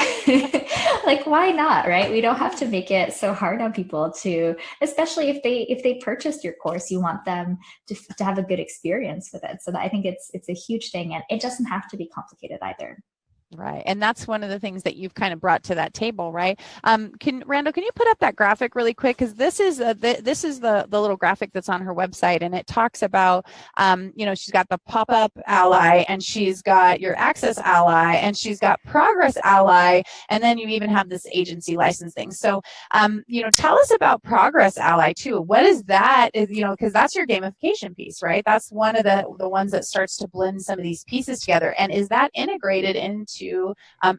Like, why not, right? We don't have to make it so hard on people to, especially if they purchased your course, you want them to have a good experience with it. So I think it's a huge thing, and it doesn't have to be complicated either. Right. And that's one of the things that you've kind of brought to that table, right? Randall, can you put up that graphic really quick? Because this is the little graphic that's on her website, and it talks about, she's got the pop-up ally, and she's got your access ally, and she's got progress ally, and then you even have this agency license thing. So, tell us about progress ally too. What is that? Because that's your gamification piece, right? That's one of the ones that starts to blend some of these pieces together. And is that integrated into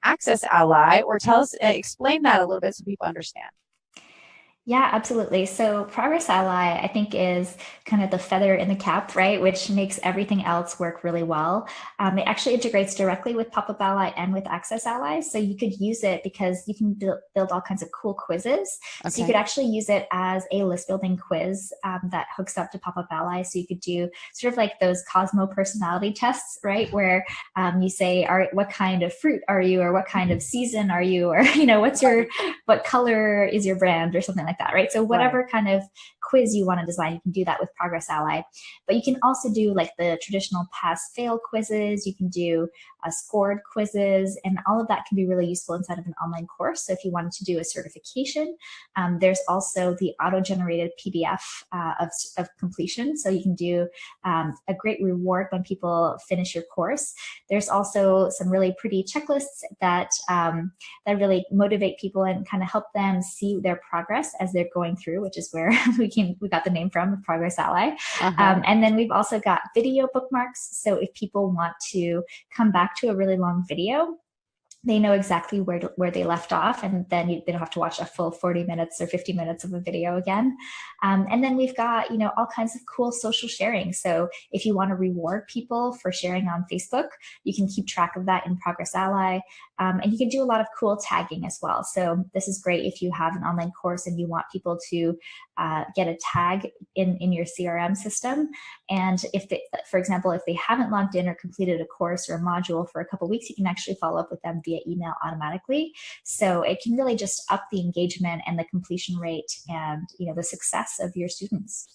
Access Ally, or explain that a little bit so people understand? Yeah, absolutely. So Progress Ally, I think, is kind of the feather in the cap, right? Which makes everything else work really well. It actually integrates directly with Pop-Up Ally and with Access Ally. So you could use it because you can build all kinds of cool quizzes. Okay. So you could actually use it as a list building quiz that hooks up to Pop-Up Ally. So you could do sort of like those Cosmo personality tests, right? Where you say, what kind of fruit are you? Or what kind of season are you? Or, what color is your brand, or something like that, right? So whatever kind of quiz you want to design, you can do that with Progress Ally. But you can also do like the traditional pass-fail quizzes. You can do scored quizzes, and all of that can be really useful inside of an online course. So if you wanted to do a certification, there's also the auto-generated PDF of completion. So you can do a great reward when people finish your course. We There's also some really pretty checklists that that really motivate people and kind of help them see their progress as they're going through, which is where we got the name from, Progress Ally. And then we've also got video bookmarks. So if people want to come back to a really long video, they know exactly where they left off, and then they don't have to watch a full 40 minutes or 50 minutes of a video again. And then we've got, all kinds of cool social sharing. So if you want to reward people for sharing on Facebook, you can keep track of that in Progress Ally. And you can do a lot of cool tagging as well. So this is great if you have an online course and you want people to get a tag in your CRM system. And if they, for example, if they haven't logged in or completed a course or a module for a couple of weeks, you can actually follow up with them via email automatically. So it can really just up the engagement and the completion rate and, the success of your students.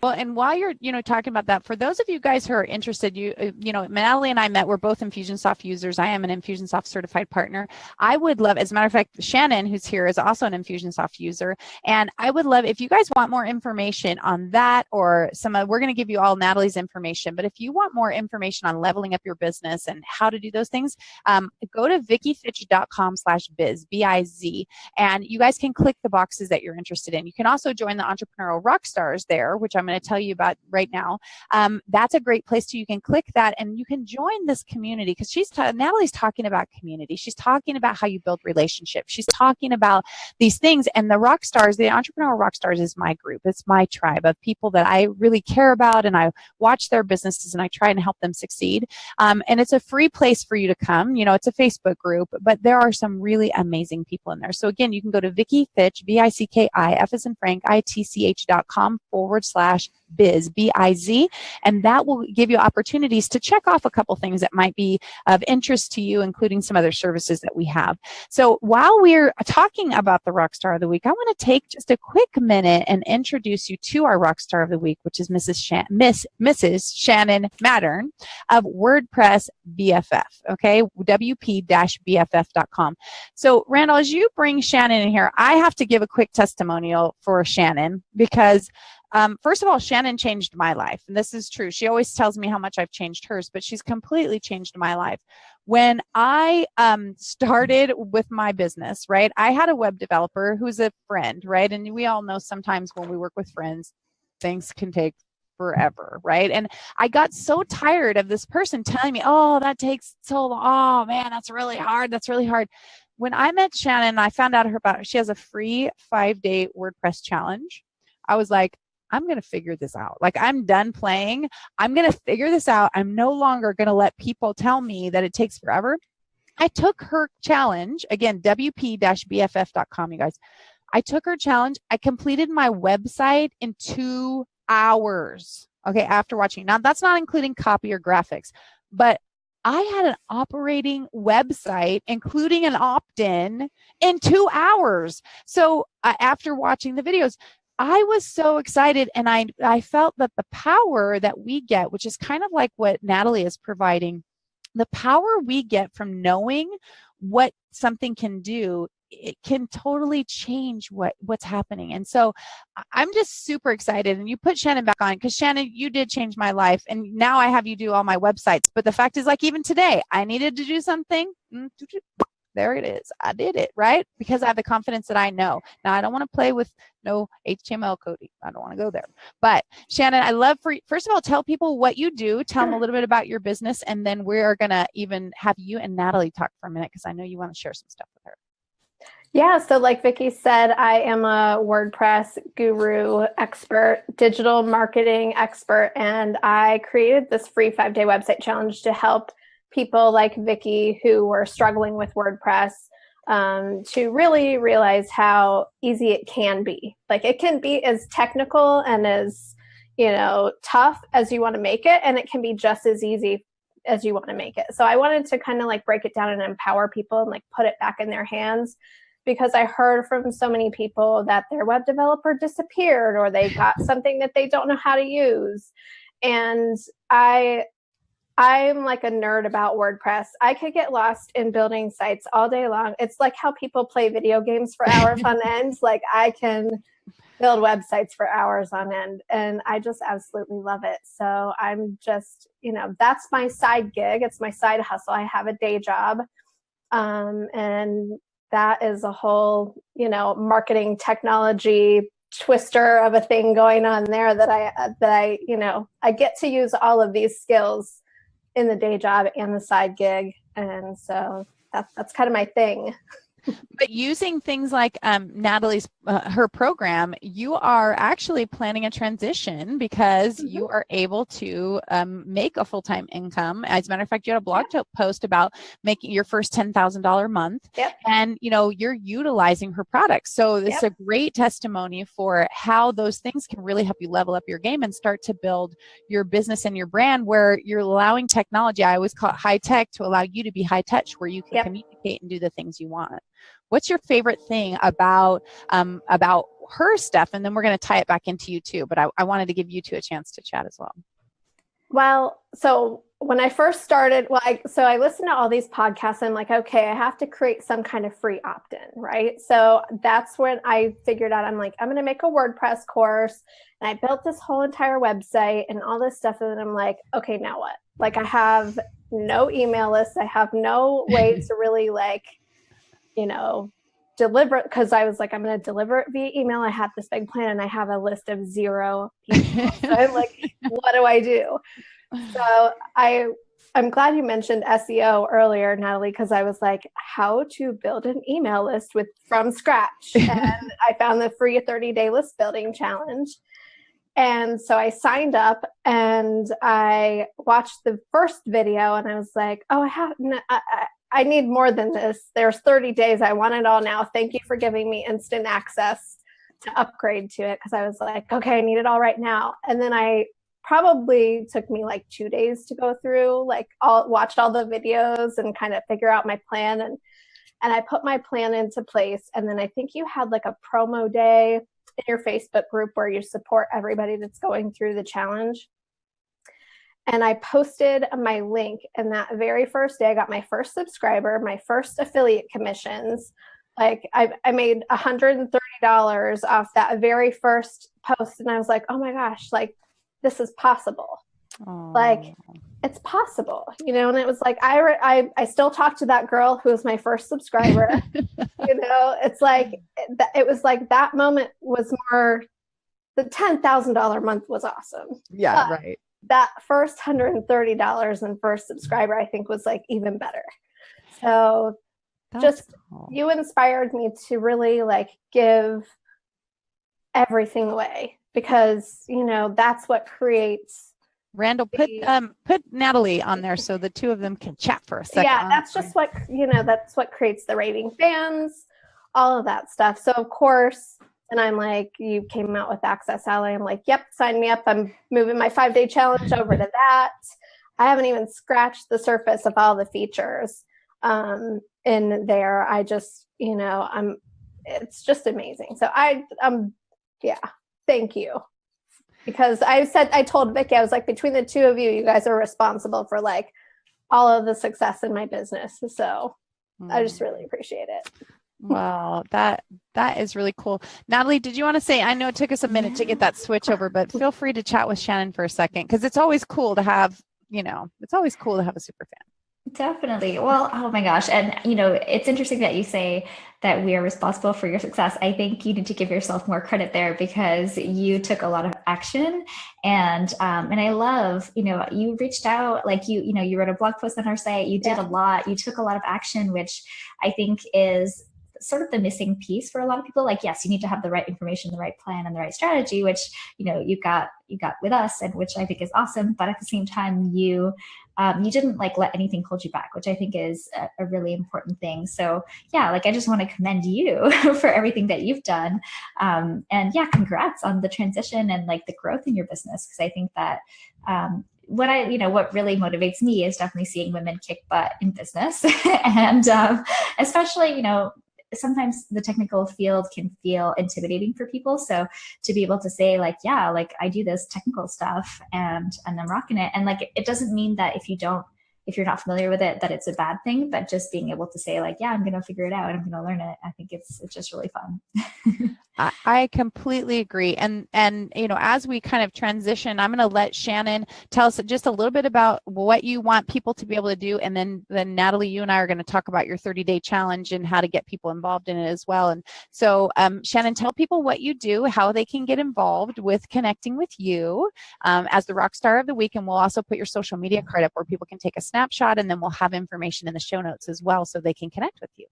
Well, and while you're, talking about that, for those of you guys who are interested, Nathalie and I met, we're both Infusionsoft users. I am an Infusionsoft certified partner. I would love, as a matter of fact, Shannon, who's here, is also an Infusionsoft user. And I would love, if you guys want more information on that, or we're going to give you all Nathalie's information, but if you want more information on leveling up your business and how to do those things, go to vickifitch.com/biz, B-I-Z, and you guys can click the boxes that you're interested in. You can also join the Entrepreneurial Rockstars there, which I'm going to tell you about right now. That's a great place too. You can click that and you can join this community, because Nathalie's talking about community. She's talking about how you build relationships. She's talking about these things, and the Rockstars, the Entrepreneurial Rockstars, is my group. It's my tribe of people that I really care about, and I watch their businesses and I try and help them succeed. And it's a free place for you to come. It's a Facebook group, but there are some really amazing people in there. So again, you can go to Vicki Fitch, VICKI, F as in Frank, ITCH.com/biz, B-I-Z, and that will give you opportunities to check off a couple things that might be of interest to you, including some other services that we have. So while we're talking about the Rockstar of the Week, I want to take just a quick minute and introduce you to our Rockstar of the Week, which is Mrs. Shannon Mattern of WordPress BFF, okay, WP-BFF.com. So Randall, as you bring Shannon in here, I have to give a quick testimonial for Shannon, because first of all, Shannon changed my life. And this is true. She always tells me how much I've changed hers, but she's completely changed my life. When I started with my business, right, I had a web developer who's a friend, right? And we all know sometimes when we work with friends, things can take forever, right? And I got so tired of this person telling me, oh, that takes so long. Oh, man, that's really hard. That's really hard. When I met Shannon, I found out she has a free 5-day WordPress challenge. I was like, I'm going to figure this out. Like, I'm done playing. I'm going to figure this out. I'm no longer going to let people tell me that it takes forever. I took her challenge, again, WP-BFF.com, you guys. I took her challenge. I completed my website in 2 hours, okay, after watching. Now, that's not including copy or graphics, but I had an operating website, including an opt-in, in 2 hours. So after watching the videos, I was so excited, and I felt that the power that we get, which is kind of like what Nathalie is providing, the power we get from knowing what something can do, it can totally change what's happening. And so I'm just super excited. And you put Shannon back on, because Shannon, you did change my life. And now I have you do all my websites. But the fact is, like, even today, I needed to do something. There it is. I did it, right? Because I have the confidence that I know. Now, I don't want to play with no HTML coding. I don't want to go there. But Shannon, I love first of all, tell people what you do. Tell them a little bit about your business. And then we're going to even have you and Nathalie talk for a minute, because I know you want to share some stuff with her. Yeah, so like Vicki said, I am a WordPress guru expert, digital marketing expert, and I created this free 5-day website challenge to help people like Vicki who were struggling with WordPress to really realize how easy it can be. Like, it can be as technical and as, tough as you want to make it, and it can be just as easy as you want to make it. So I wanted to kind of like break it down and empower people and like put it back in their hands because I heard from so many people that their web developer disappeared or they got something that they don't know how to use. And I'm like a nerd about WordPress. I could get lost in building sites all day long. It's like how people play video games for hours on end. Like I can build websites for hours on end, and I just absolutely love it. So I'm just, that's my side gig. It's my side hustle. I have a day job. And that is a whole, marketing technology twister of a thing going on there that I get to use all of these skills in the day job and the side gig. And so that's kind of my thing. But using things like Nathalie's, her program, you are actually planning a transition because you are able to make a full-time income. As a matter of fact, you had a blog post about making your first $10,000 month, and you're utilizing her products. So this is a great testimony for how those things can really help you level up your game and start to build your business and your brand, where you're allowing technology. I always call it high tech to allow you to be high touch, where you can communicate and do the things you want. What's your favorite thing about her stuff? And then we're going to tie it back into you too, but I wanted to give you two a chance to chat as well. Well, so when I first started, I listened to all these podcasts and I'm like, okay, I have to create some kind of free opt-in, right? So that's when I figured out, I'm like, I'm going to make a WordPress course. And I built this whole entire website and all this stuff. And then I'm like, okay, now what? Like I have no email list. I have no way to really deliver, because I was like, I'm going to deliver it via email. I had this big plan and I have a list of 0 people. So I'm like, what do I do? So I'm glad you mentioned SEO earlier, Nathalie, because I was like, how to build an email list from scratch. And I found the free 30-day list building challenge. And so I signed up and I watched the first video and I was like, oh, I need more than this. There's 30 days. I want it all now. Thank you for giving me instant access to upgrade to it. Because I was like, okay, I need it all right now. And then I probably took me like 2 days to go through, watched all the videos and kind of figure out my plan. And I put my plan into place. And then I think you had like a promo day in your Facebook group where you support everybody that's going through the challenge. And I posted my link, and that very first day I got my first subscriber, my first affiliate commissions. Like I made $130 off that very first post. And I was like, oh my gosh, like this is possible. Aww. Like it's possible, and it was like, I still talk to that girl who was my first subscriber. It's like, it was like that moment was more, the $10,000 month was awesome. Yeah. But right. That first $130 and first subscriber, I think was like even better. So you inspired me to really like give everything away, because, that's what creates. Randall, put Nathalie on there so the two of them can chat for a second. Yeah, that's just what, that's what creates the raving fans, all of that stuff. So of course, and I'm like, you came out with Access Ally. I'm like, yep, sign me up. I'm moving my 5-day challenge over to that. I haven't even scratched the surface of all the features in there. I just, it's just amazing. So thank you. Because I told Vicki, I was like, between the two of you, you guys are responsible for like all of the success in my business. So I just really appreciate it. Wow, that is really cool. Nathalie, did you want to say, I know it took us a minute to get that switch over, but feel free to chat with Shannon for a second, because it's always cool to have, it's always cool to have a super fan. Definitely. Well, oh my gosh. And, it's interesting that you say that we are responsible for your success. I think you need to give yourself more credit there, because you took a lot of action. And I love, you reached out, like you wrote a blog post on our site, you did a lot, you took a lot of action, which I think is sort of the missing piece for a lot of people. Like, yes, you need to have the right information, the right plan, and the right strategy, which, you got with us, and which I think is awesome. But at the same time, you didn't like let anything hold you back, which I think is a really important thing. So yeah, like I just want to commend you for everything that you've done. And yeah, congrats on the transition and like the growth in your business. Cause I think that, what really motivates me is definitely seeing women kick butt in business. And especially, sometimes the technical field can feel intimidating for people. So to be able to say like, yeah, like I do this technical stuff and I'm rocking it. And like, it doesn't mean that if you're not familiar with it, that it's a bad thing, but just being able to say like, yeah, I'm going to figure it out and I'm going to learn it. I think it's just really fun. I completely agree. And, as we kind of transition, I'm going to let Shannon tell us just a little bit about what you want people to be able to do. And then Nathalie, you and I are going to talk about your 30-day challenge and how to get people involved in it as well. And so, Shannon, tell people what you do, how they can get involved with connecting with you as the rock star of the week. And we'll also put your social media card up where people can take a snapshot, and then we'll have information in the show notes as well so they can connect with you.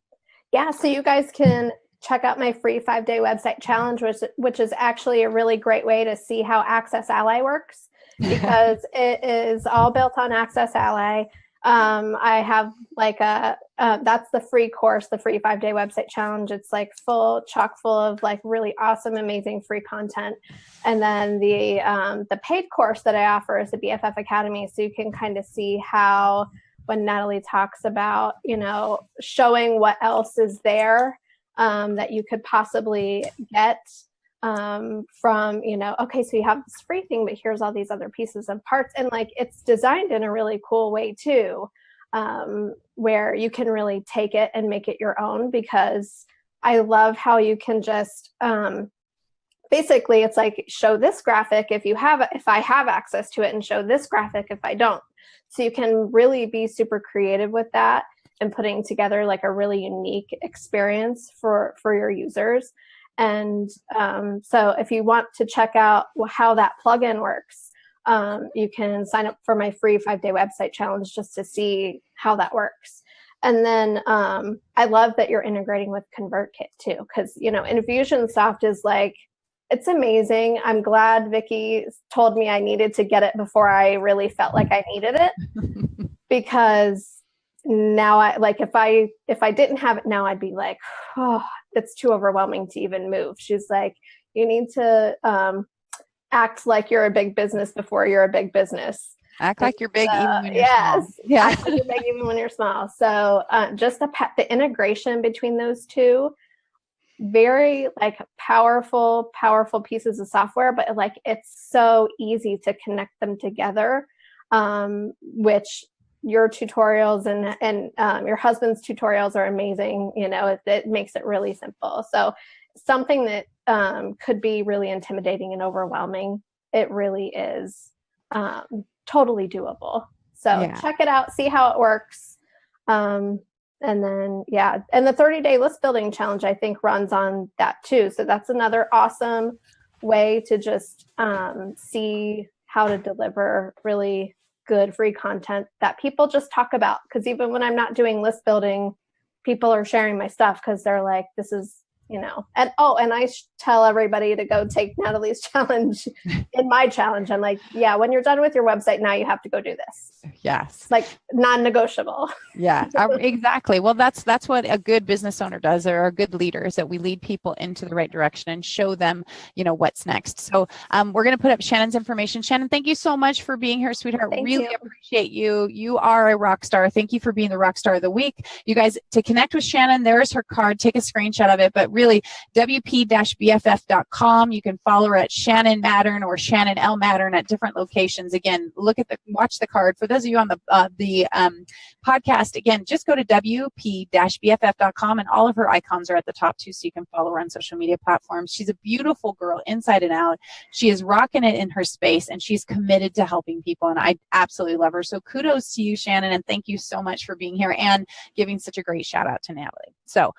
Yeah, so you guys can check out my free 5-day website challenge, which is actually a really great way to see how Access Ally works, because it is all built on Access Ally. I have like that's the free course, the free 5-day website challenge. It's like chock full of like really awesome, amazing free content. And then the paid course that I offer is the BFF Academy. So you can kind of see how, when Nathalie talks about, showing what else is there that you could possibly get from, okay, so you have this free thing, but here's all these other pieces and parts. And like, it's designed in a really cool way too, where you can really take it and make it your own, because I love how you can just, basically it's like, show this graphic if I have access to it, and show this graphic if I don't. So you can really be super creative with that and putting together like a really unique experience for your users. And so if you want to check out how that plugin works, you can sign up for my free 5-day website challenge just to see how that works. And then I love that you're integrating with ConvertKit too, because, Infusionsoft is like, it's amazing. I'm glad Vicki told me I needed to get it before I really felt like I needed it, because now if I didn't have it now, I'd be like, oh, it's too overwhelming to even move. She's like, you need to act like you're a big business before you're a big business. Act like you're big even when you're small. Yeah. Act like you're big even when you're small. So just the integration between those two, very like powerful pieces of software, but like it's so easy to connect them together, which your tutorials and your husband's tutorials are amazing. It makes it really simple. So something that could be really intimidating and overwhelming, it really is totally doable. So check it out, see how it works. And then, and the 30-day list building challenge, I think, runs on that too. So that's another awesome way to just see how to deliver really good free content that people just talk about. Because even when I'm not doing list building, people are sharing my stuff because they're like, this is, and I tell everybody to go take Nathalie's challenge in my challenge. I'm like, yeah, when you're done with your website, now you have to go do this. Yes. Like non-negotiable. Yeah, exactly. Well, that's what a good business owner does, or a good leader, is that we lead people into the right direction and show them, what's next. So we're going to put up Shannon's information. Shannon, thank you so much for being here, sweetheart. Really appreciate you. You are a rock star. Thank you for being the rock star of the week. You guys, to connect with Shannon, there's her card. Take a screenshot of it. But really, wp-bff.com. You can follow her at Shannon Mattern or Shannon L. Mattern at different locations. Again, watch the card. For those of you on the podcast, again, just go to wp-bff.com, and all of her icons are at the top too, so you can follow her on social media platforms. She's a beautiful girl inside and out. She is rocking it in her space, and she's committed to helping people, and I absolutely love her. So kudos to you, Shannon, and thank you so much for being here and giving such a great shout out to Nathalie. So,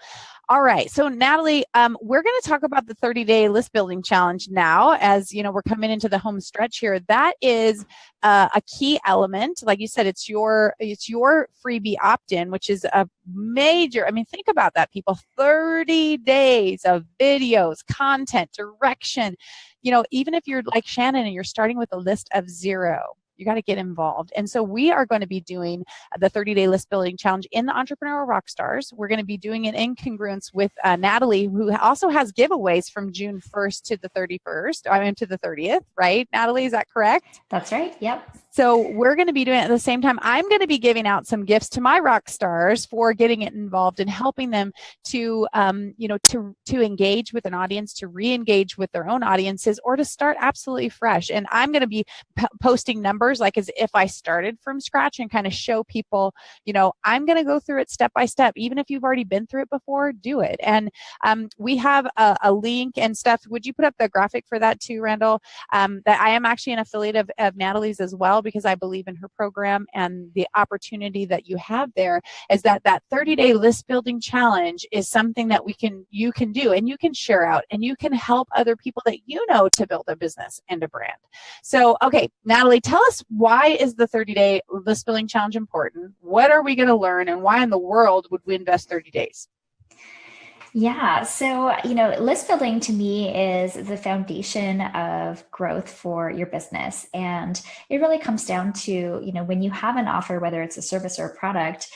all right. So Nathalie, we're going to talk about the 30-day list building challenge now. As we're coming into the home stretch here. That is a key element. Like you said, it's your freebie opt-in, which is a major. Think about that, people. 30 days of videos, content, direction. Even if you're like Shannon and you're starting with a list of 0. You got to get involved. And so we are going to be doing the 30-day list building challenge in the Entrepreneurial Rockstars. We're going to be doing it in congruence with Nathalie, who also has giveaways from June 1st to the 31st. To the 30th, right? Nathalie, is that correct? That's right. Yep. So we're going to be doing it at the same time. I'm going to be giving out some gifts to my rock stars for getting it involved and helping them to, to engage with an audience, to re-engage with their own audiences, or to start absolutely fresh. And I'm going to be posting numbers like as if I started from scratch and kind of show people, I'm going to go through it step by step. Even if you've already been through it before, do it. And we have a link and stuff. Would you put up the graphic for that too, Randall? That I am actually an affiliate of Nathalie's as well, because I believe in her program, and the opportunity that you have there is that 30-day list building challenge is something that you can do, and you can share out, and you can help other people that to build a business and a brand. So, okay, Nathalie, tell us, why is the 30-day list building challenge important? What are we going to learn, and why in the world would we invest 30 days? Yeah. So, list building to me is the foundation of growth for your business. And it really comes down to, when you have an offer, whether it's a service or a product,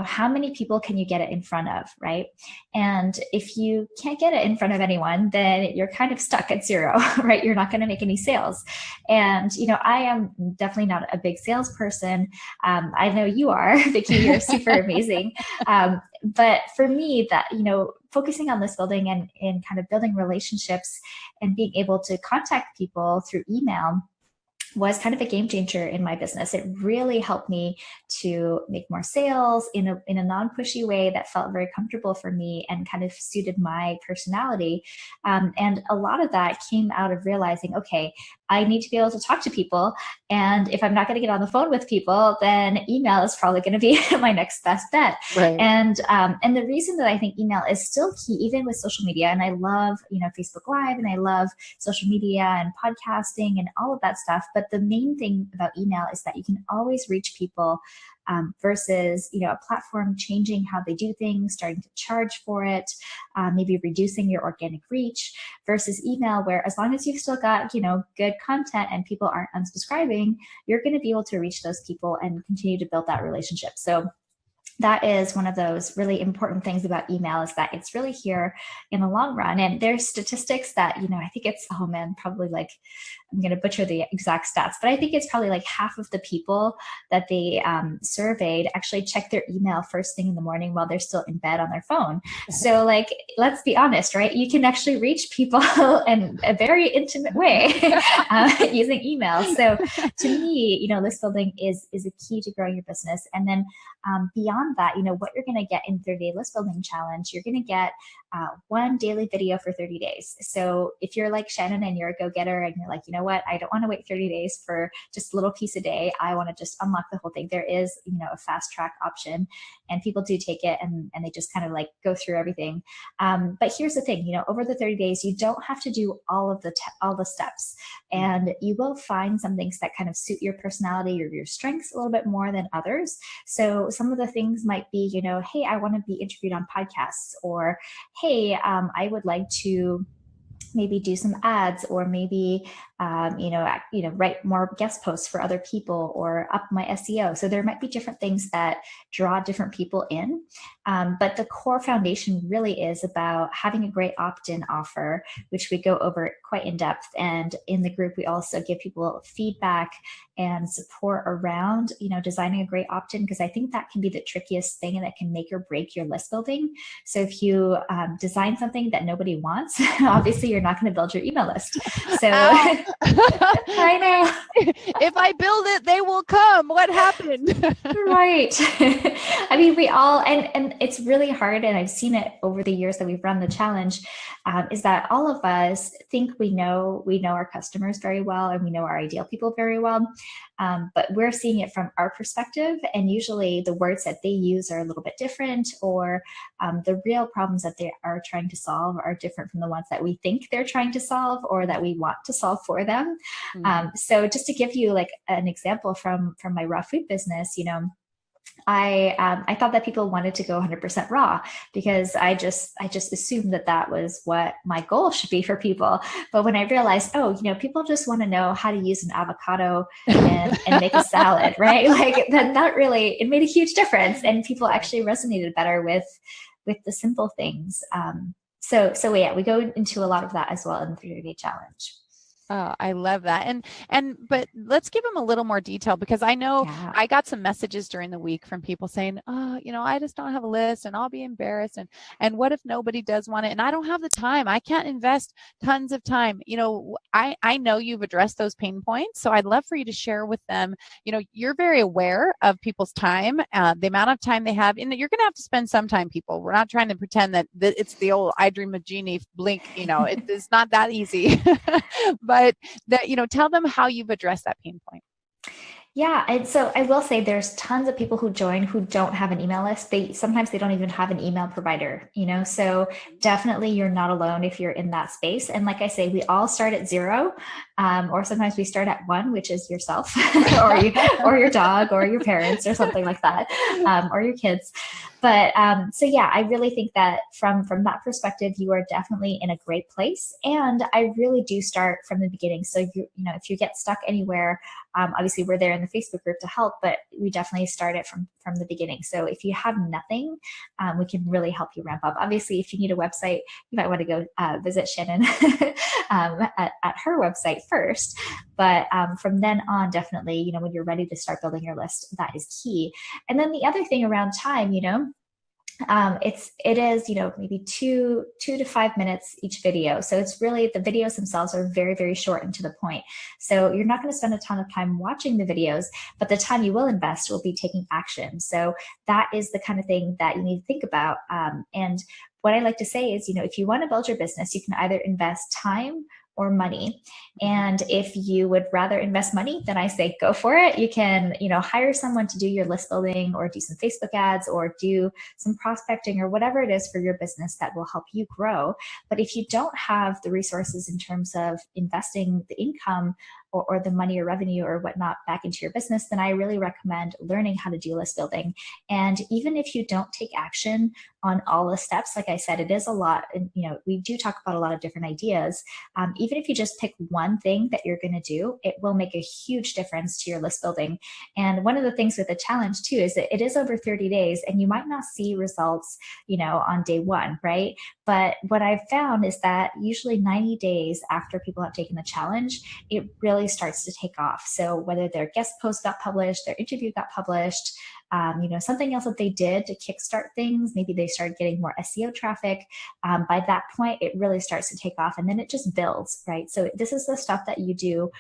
how many people can you get it in front of, right? And if you can't get it in front of anyone, then you're kind of stuck at zero, right? You're not going to make any sales. And, I am definitely not a big salesperson. I know you are, Vicki, you're super amazing. But for me, that, focusing on list building and kind of building relationships and being able to contact people through email was kind of a game changer in my business. It really helped me to make more sales in a non-pushy way that felt very comfortable for me and kind of suited my personality. And a lot of that came out of realizing, okay, I need to be able to talk to people. And if I'm not going to get on the phone with people, then email is probably going to be my next best bet. Right. And the reason that I think email is still key, even with social media, and I love, Facebook Live, and I love social media and podcasting and all of that stuff. But the main thing about email is that you can always reach people versus, a platform changing how they do things, starting to charge for it, maybe reducing your organic reach, versus email, where as long as you've still got, good content and people aren't unsubscribing, you're going to be able to reach those people and continue to build that relationship. So that is one of those really important things about email, is that it's really here in the long run. And there's statistics that, I think it's, probably like, I'm going to butcher the exact stats, but I think it's probably like half of the people that they surveyed actually check their email first thing in the morning while they're still in bed on their phone. So let's be honest, right? You can actually reach people in a very intimate way using email. So to me, list building is a key to growing your business. And then beyond that, what you're going to get in 30-day list building challenge, you're going to get one daily video for 30 days. So if you're like Shannon and you're a go-getter and you're like, what, I don't want to wait 30 days for just a little piece a day, I want to just unlock the whole thing, there is, a fast track option, and people do take it and they just kind of like go through everything. But here's the thing, over the 30 days, you don't have to do all the steps, and you will find some things that kind of suit your personality or your strengths a little bit more than others. So some of the things might be, hey, I want to be interviewed on podcasts, or hey, I would like to maybe do some ads, or maybe, write more guest posts for other people, or up my SEO. So there might be different things that draw different people in. But the core foundation really is about having a great opt-in offer, which we go over quite in depth. And in the group, we also give people feedback and support around, designing a great opt-in, because I think that can be the trickiest thing and that can make or break your list building. So if you design something that nobody wants, obviously you're not going to build your email list. So I know. If I build it, they will come. What happened? Right. I mean, we all, and it's really hard, and I've seen it over the years that we've run the challenge, is that all of us think we know our customers very well, and we know our ideal people very well. But we're seeing it from our perspective, and usually the words that they use are a little bit different, or the real problems that they are trying to solve are different from the ones that we think they're trying to solve or that we want to solve for them. So just to give you like an example from my raw food business, I thought that people wanted to go 100% raw, because I just assumed that was what my goal should be for people. But when I realized, people just want to know how to use an avocado and make a salad, right? Like that really, it made a huge difference, and people actually resonated better with the simple things. So yeah, we go into a lot of that as well in the 30-day challenge. Oh, I love that. But let's give them a little more detail, because I know I got some messages during the week from people saying, oh, I just don't have a list and I'll be embarrassed. And what if nobody does want it? And I don't have the time. I can't invest tons of time. I know you've addressed those pain points. So I'd love for you to share with them, you're very aware of people's time, the amount of time they have, and you're going to have to spend some time, people. We're not trying to pretend that it's the old I Dream of Jeannie blink, it's not that easy. But that, tell them how you've addressed that pain point. Yeah. And so I will say there's tons of people who join who don't have an email list. Sometimes they don't even have an email provider, so definitely you're not alone if you're in that space. And like I say, we all start at 0, or sometimes we start at 1, which is yourself or your dog or your parents or something like that, or your kids. But so yeah, I really think that from that perspective, you are definitely in a great place. And I really do start from the beginning. So if you get stuck anywhere, obviously we're there in the Facebook group to help, but we definitely start it from the beginning. So if you have nothing, we can really help you ramp up. Obviously, if you need a website, you might want to go visit Shannon at her website first. But from then on, definitely, when you're ready to start building your list, that is key. And then the other thing around time, it is, maybe 2 to 5 minutes each video. So it's really, the videos themselves are very, very short and to the point. So you're not going to spend a ton of time watching the videos, but the time you will invest will be taking action. So that is the kind of thing that you need to think about. And what I like to say is, if you want to build your business, you can either invest time or money. And if you would rather invest money, then I say go for it. You can, hire someone to do your list building or do some Facebook ads or do some prospecting or whatever it is for your business that will help you grow. But if you don't have the resources in terms of investing the income or the money or revenue or whatnot back into your business, then I really recommend learning how to do list building. And even if you don't take action on all the steps, like I said, it is a lot. And, we do talk about a lot of different ideas. Even if you just pick one thing that you're going to do, it will make a huge difference to your list building. And one of the things with the challenge too, is that it is over 30 days and you might not see results, on day 1, right? But what I've found is that usually 90 days after people have taken the challenge, it really starts to take off. So whether their guest post got published, their interview got published, something else that they did to kickstart things, maybe they started getting more SEO traffic. By that point, it really starts to take off and then it just builds, right? So this is the stuff that you do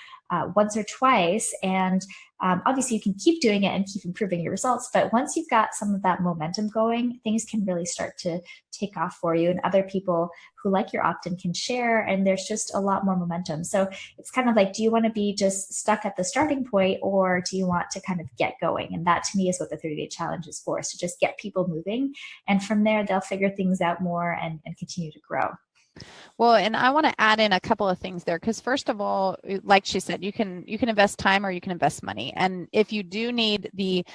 once or twice. And obviously you can keep doing it and keep improving your results. But once you've got some of that momentum going, things can really start to take off for you. And other people who like your opt-in can share, and there's just a lot more momentum. So it's kind of like, do you want to be just stuck at the starting point, or do you want to kind of get going? And that to me is what the 30-day challenge is for, is to just get people moving. And from there, they'll figure things out more and continue to grow. Well, and I want to add in a couple of things there, because first of all, like she said, you can invest time or you can invest money. And if you do need the,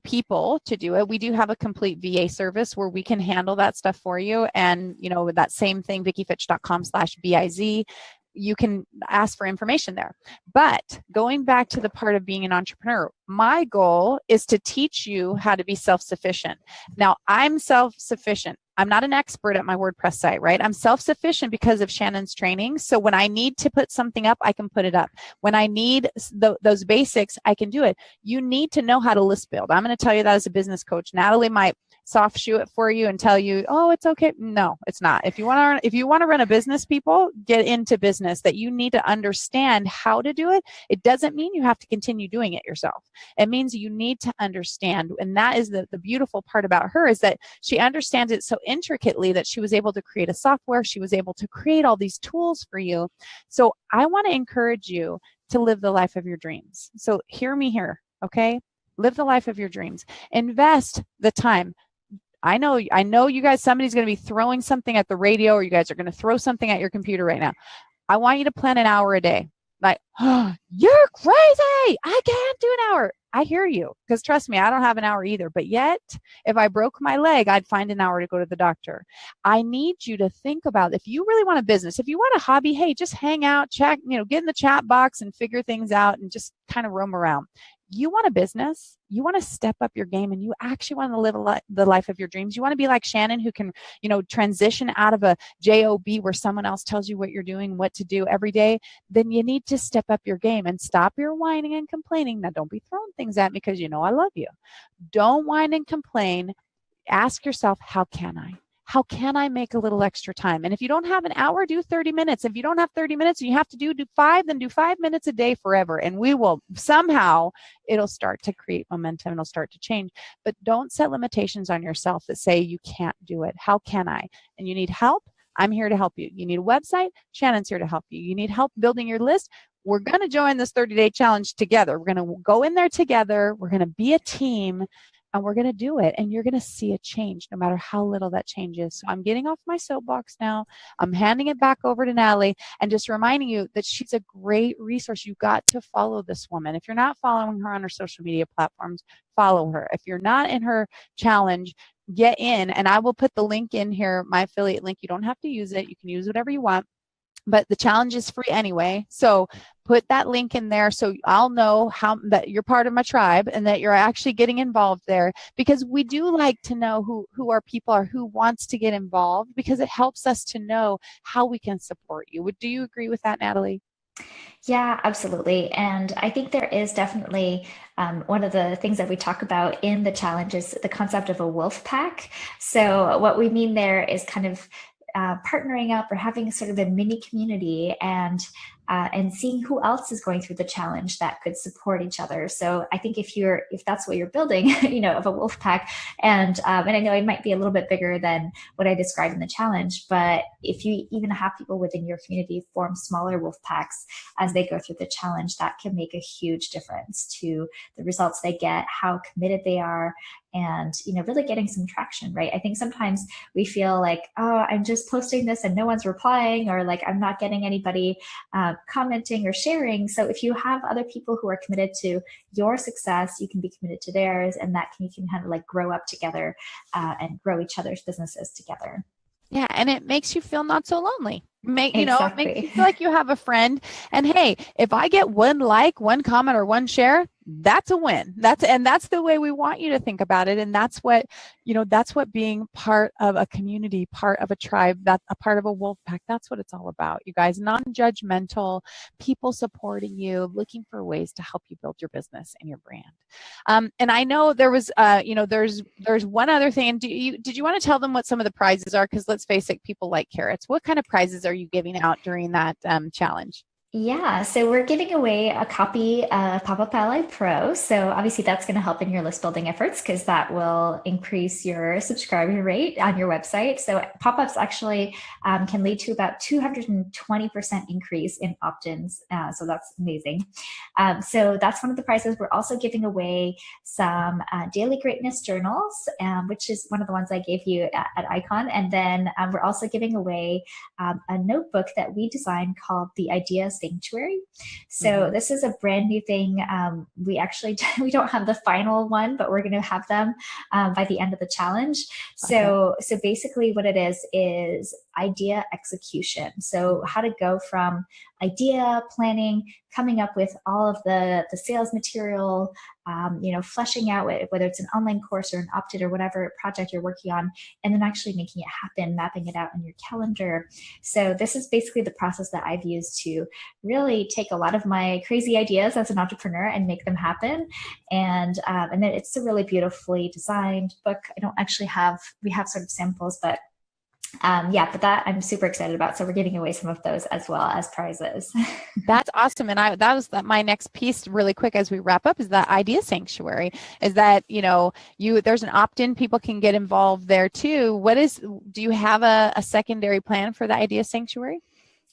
people to do it, we do have a complete VA service where we can handle that stuff for you. And, that same thing, vickifitch.com/BIZ. You can ask for information there. But going back to the part of being an entrepreneur, my goal is to teach you how to be self-sufficient. Now, I'm self-sufficient. I'm not an expert at my WordPress site, right? I'm self-sufficient because of Shannon's training. So when I need to put something up, I can put it up. When I need those basics, I can do it. You need to know how to list build. I'm going to tell you that as a business coach. Nathalie might soft shoe it for you and tell you, oh, it's okay. No, it's not. If you want to run a business, people, get into business, that you need to understand how to do it. It doesn't mean you have to continue doing it yourself. It means you need to understand. And that is the beautiful part about her, is that she understands it so intricately that she was able to create a software. She was able to create all these tools for you. So I want to encourage you to live the life of your dreams. So hear me here, okay? Live the life of your dreams. Invest the time. I know you guys, somebody's going to be throwing something at the radio, or you guys are going to throw something at your computer right now. I want you to plan an hour a day. Like, oh, you're crazy. I can't do an hour. I hear you, because trust me, I don't have an hour either. But yet, if I broke my leg, I'd find an hour to go to the doctor. I need you to think about, if you really want a business, if you want a hobby, hey, just hang out, check, get in the chat box and figure things out and just kind of roam around. you want a business, you want to step up your game, and you actually want to live the life of your dreams. You want to be like Shannon, who can, transition out of a job where someone else tells you what you're doing, what to do every day. Then you need to step up your game and stop your whining and complaining. Now, don't be throwing things at me because I love you. Don't whine and complain. Ask yourself, how can I? How can I make a little extra time? And if you don't have an hour, do 30 minutes. If you don't have 30 minutes and you have to do 5, then do 5 minutes a day forever. And we will somehow, it'll start to create momentum. It'll start to change. But don't set limitations on yourself that say you can't do it. How can I? And you need help? I'm here to help you. You need a website? Shannon's here to help you. You need help building your list? We're going to join this 30-day challenge together. We're going to go in there together. We're going to be a team. And we're going to do it. And you're going to see a change no matter how little that change is. So I'm getting off my soapbox now. I'm handing it back over to Nathalie and just reminding you that she's a great resource. You've got to follow this woman. If you're not following her on her social media platforms, follow her. If you're not in her challenge, get in. And I will put the link in here, my affiliate link. You don't have to use it. You can use whatever you want. But the challenge is free anyway. So put that link in there so I'll know that you're part of my tribe and that you're actually getting involved there, because we do like to know who our people are, who wants to get involved, because it helps us to know how we can support you. Do you agree with that, Nathalie? Yeah, absolutely. And I think there is definitely one of the things that we talk about in the challenge is the concept of a wolf pack. So what we mean there is kind of partnering up or having sort of a mini community and seeing who else is going through the challenge that could support each other. So I think if that's what you're building, of a wolf pack, and I know it might be a little bit bigger than what I described in the challenge, but if you even have people within your community form smaller wolf packs as they go through the challenge, that can make a huge difference to the results they get, how committed they are, and really getting some traction, right? I think sometimes we feel like, oh, I'm just posting this and no one's replying, or like I'm not getting anybody commenting or sharing. So if you have other people who are committed to your success, you can be committed to theirs, and that you can kind of like grow up together and grow each other's businesses together. Yeah, and it makes you feel not so lonely. It makes you feel like you have a friend. And hey, if I get one like, one comment, or one share, that's a win. That's the way we want you to think about it. And that's what being part of a community, part of a tribe, that's a part of a wolf pack. That's what it's all about. You guys, non-judgmental, people supporting you, looking for ways to help you build your business and your brand. And I know there was, there's one other thing. And did you want to tell them what some of the prizes are? Because let's face it, people like carrots. What kind of prizes are you giving out during that challenge? Yeah, so we're giving away a copy of Pop-Up Ally Pro. So obviously that's going to help in your list building efforts because that will increase your subscriber rate on your website. So pop-ups actually can lead to about 220% increase in opt-ins. So that's amazing. So that's one of the prizes. We're also giving away some daily greatness journals, which is one of the ones I gave you at Icon. And then we're also giving away a notebook that we designed called the Idea Sanctuary. So this is a brand new thing. We don't have the final one, but we're going to have them by the end of the challenge. So basically what it is idea execution. So how to go from idea planning, coming up with all of the sales material, fleshing out whether it's an online course or an opt-in or whatever project you're working on, and then actually making it happen, mapping it out in your calendar. So this is basically the process that I've used to really take a lot of my crazy ideas as an entrepreneur and make them happen. And then it's a really beautifully designed book. We have sort of samples, but but that I'm super excited about. So we're giving away some of those as well as prizes. That's awesome. And that was my next piece really quick as we wrap up is that Idea Sanctuary is that, there's an opt-in, people can get involved there too. Do you have a secondary plan for the Idea Sanctuary?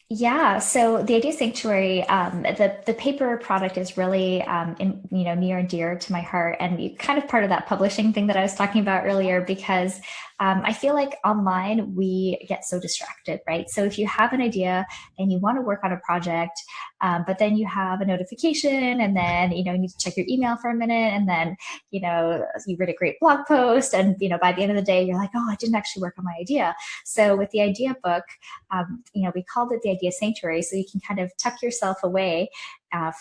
Yeah, so the Idea Sanctuary, the paper product is really, near and dear to my heart, and kind of part of that publishing thing that I was talking about earlier, because I feel like online we get so distracted, right? So if you have an idea and you want to work on a project, but then you have a notification, and then you need to check your email for a minute, and then you read a great blog post, and by the end of the day you're like, oh, I didn't actually work on my idea. So with the idea book, we called it the idea sanctuary, so you can kind of tuck yourself away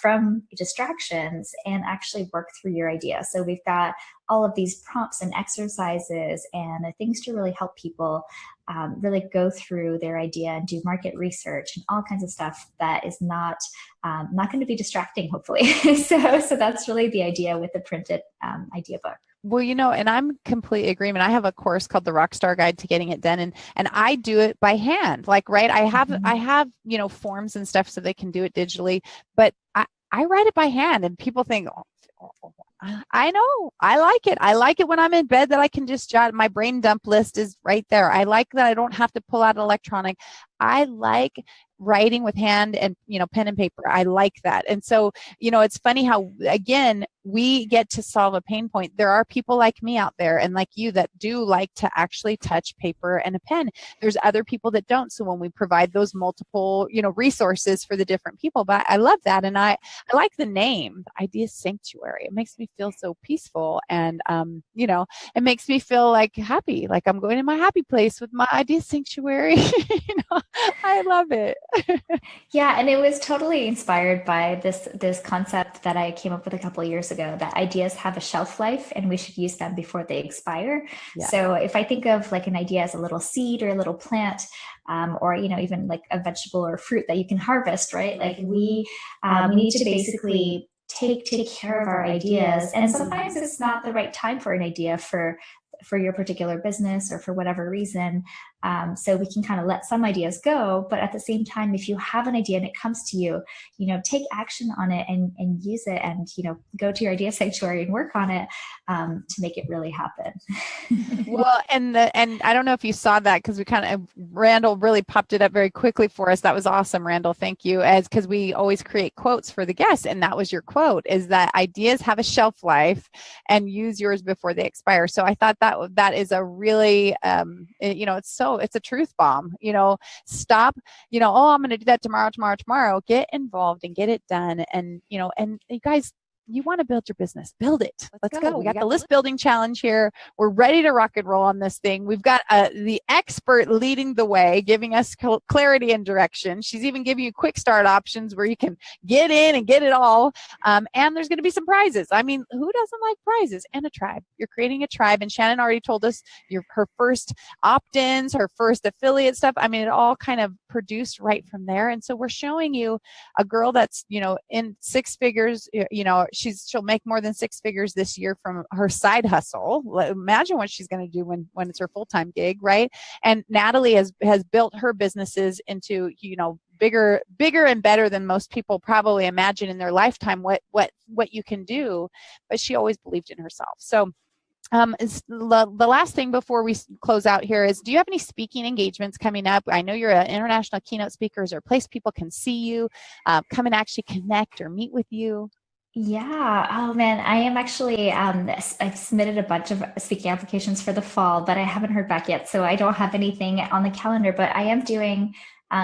from distractions and actually work through your idea. So we've got all of these prompts and exercises and things to really help people really go through their idea and do market research and all kinds of stuff that is not going to be distracting, hopefully. So that's really the idea with the printed idea book. Well, and I'm completely agreement. I have a course called the Rockstar Guide to Getting It Done, and I do it by hand. Like, right, I have forms and stuff so they can do it digitally, but I write it by hand, and people think, I know, I like it. I like it when I'm in bed that I can just jot. My brain dump list is right there. I like that I don't have to pull out electronic. I like writing with hand and, pen and paper. I like that. And so, it's funny how, again, we get to solve a pain point. There are people like me out there and like you that do like to actually touch paper and a pen. There's other people that don't. So when we provide those multiple, resources for the different people, but I love that. And I like the name, the Idea Sanctuary. It makes me feel so peaceful. And, it makes me feel like happy, like I'm going to my happy place with my Idea Sanctuary. I love it. Yeah, and it was totally inspired by this concept that I came up with a couple of years ago, that ideas have a shelf life and we should use them before they expire. Yeah. So if I think of like an idea as a little seed or a little plant, or even like a vegetable or fruit that you can harvest, right? Like we need to basically take care of our ideas, and sometimes it's not the right time for an idea for your particular business or for whatever reason. So we can kind of let some ideas go, but at the same time, if you have an idea and it comes to you, take action on it and use it, and, go to your idea sanctuary and work on it to make it really happen. Well, and I don't know if you saw that, because Randall really popped it up very quickly for us. That was awesome, Randall. Thank you. Because we always create quotes for the guests, and that was your quote, is that ideas have a shelf life and use yours before they expire. So I thought that is a really, it's a truth bomb. Stop, I'm going to do that tomorrow. Get involved and get it done. And, and you guys, you want to build your business, build it. Let's go. We got the list building challenge here. We're ready to rock and roll on this thing. We've got the expert leading the way, giving us clarity and direction. She's even giving you quick start options where you can get in and get it all. And there's going to be some prizes. I mean, who doesn't like prizes? And a tribe. You're creating a tribe. And Shannon already told us her first opt-ins, her first affiliate stuff. I mean, it all kind of produced right from there. And so we're showing you a girl that's, in six figures, she'll make more than six figures this year from her side hustle. Imagine what she's going to do when it's her full-time gig, right? And Nathalie has built her businesses into, bigger and better than most people probably imagine in their lifetime what you can do, but she always believed in herself. So the last thing before we close out here is, do you have any speaking engagements coming up? I know you're an international keynote speaker. Is there a place people can see you, come and actually connect or meet with you? Yeah. Oh man, I am actually, I've submitted a bunch of speaking applications for the fall, but I haven't heard back yet. So I don't have anything on the calendar, but I am doing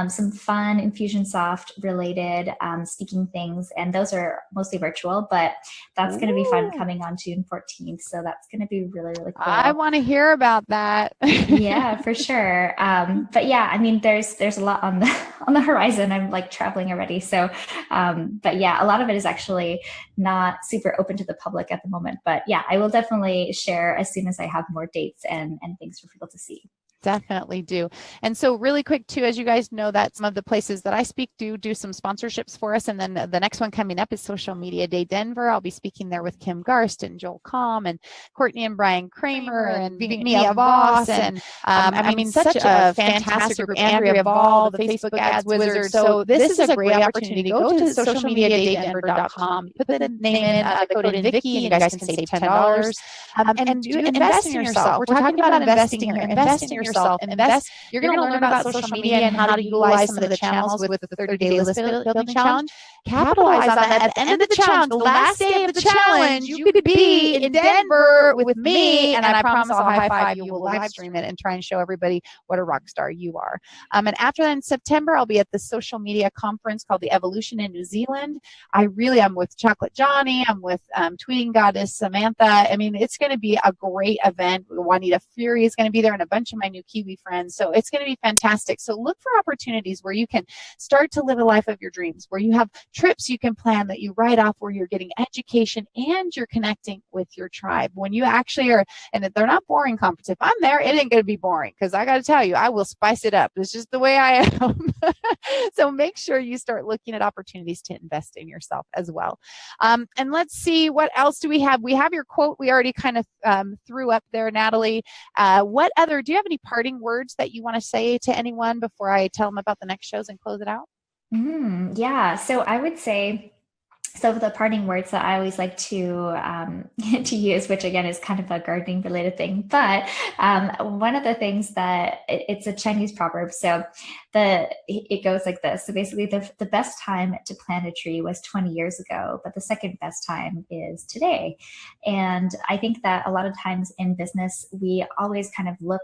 some fun Infusionsoft related speaking things. And those are mostly virtual, but that's going to be fun coming on June 14th. So that's going to be really, really cool. I want to hear about that. Yeah, for sure. But yeah, I mean, there's a lot on the horizon. I'm like traveling already. So, but yeah, a lot of it is actually not super open to the public at the moment, but yeah, I will definitely share as soon as I have more dates and things for people to see. Definitely do. And so really quick too, as you guys know, that some of the places that I speak do some sponsorships for us. And then the next one coming up is Social Media Day Denver. I'll be speaking there with Kim Garst and Joel Comm and Courtney and Brian Kramer and Mia Voss. And I mean, such a fantastic group. Andrea Ball, the Facebook ads wizard. So this is a great opportunity. Go to socialmediadaydenver.com, put the name in, the code in Vicki, and you guys can save $10. And do invest in yourself. We're talking about investing here. Invest in yourself. Invest. You're going to learn about social media and how to utilize some of the channels with the 30-day list building challenge. Capitalize on that. At the end of the challenge, the last day of the challenge, you could be in Denver with me, and I promise I'll high five you. We'll live stream it and try and show everybody what a rock star you are. And after that, in September, I'll be at the social media conference called the Evolution in New Zealand. I'm with Chocolate Johnny. I'm with Tweeting Goddess Samantha. I mean, it's going to be a great event. Juanita Fury is going to be there, and a bunch of my new new Kiwi friends. So it's going to be fantastic. So look for opportunities where you can start to live a life of your dreams, where you have trips you can plan that you write off, where you're getting education and you're connecting with your tribe. When you actually are, and they're not boring conferences. If I'm there, it ain't going to be boring, because I got to tell you, I will spice it up. It's just the way I am. So make sure you start looking at opportunities to invest in yourself as well. And let's see, what else do we have? We have your quote we already kind of threw up there, Nathalie. What other, do you have any parting words that you want to say to anyone before I tell them about the next shows and close it out? Yeah, so I would say, so the parting words that I always like to to use, which again is kind of a gardening related thing, but one of the things that it's a Chinese proverb. So it goes like this. So basically, the best time to plant a tree was 20 years ago, but the second best time is today. And I think that a lot of times in business, we always kind of look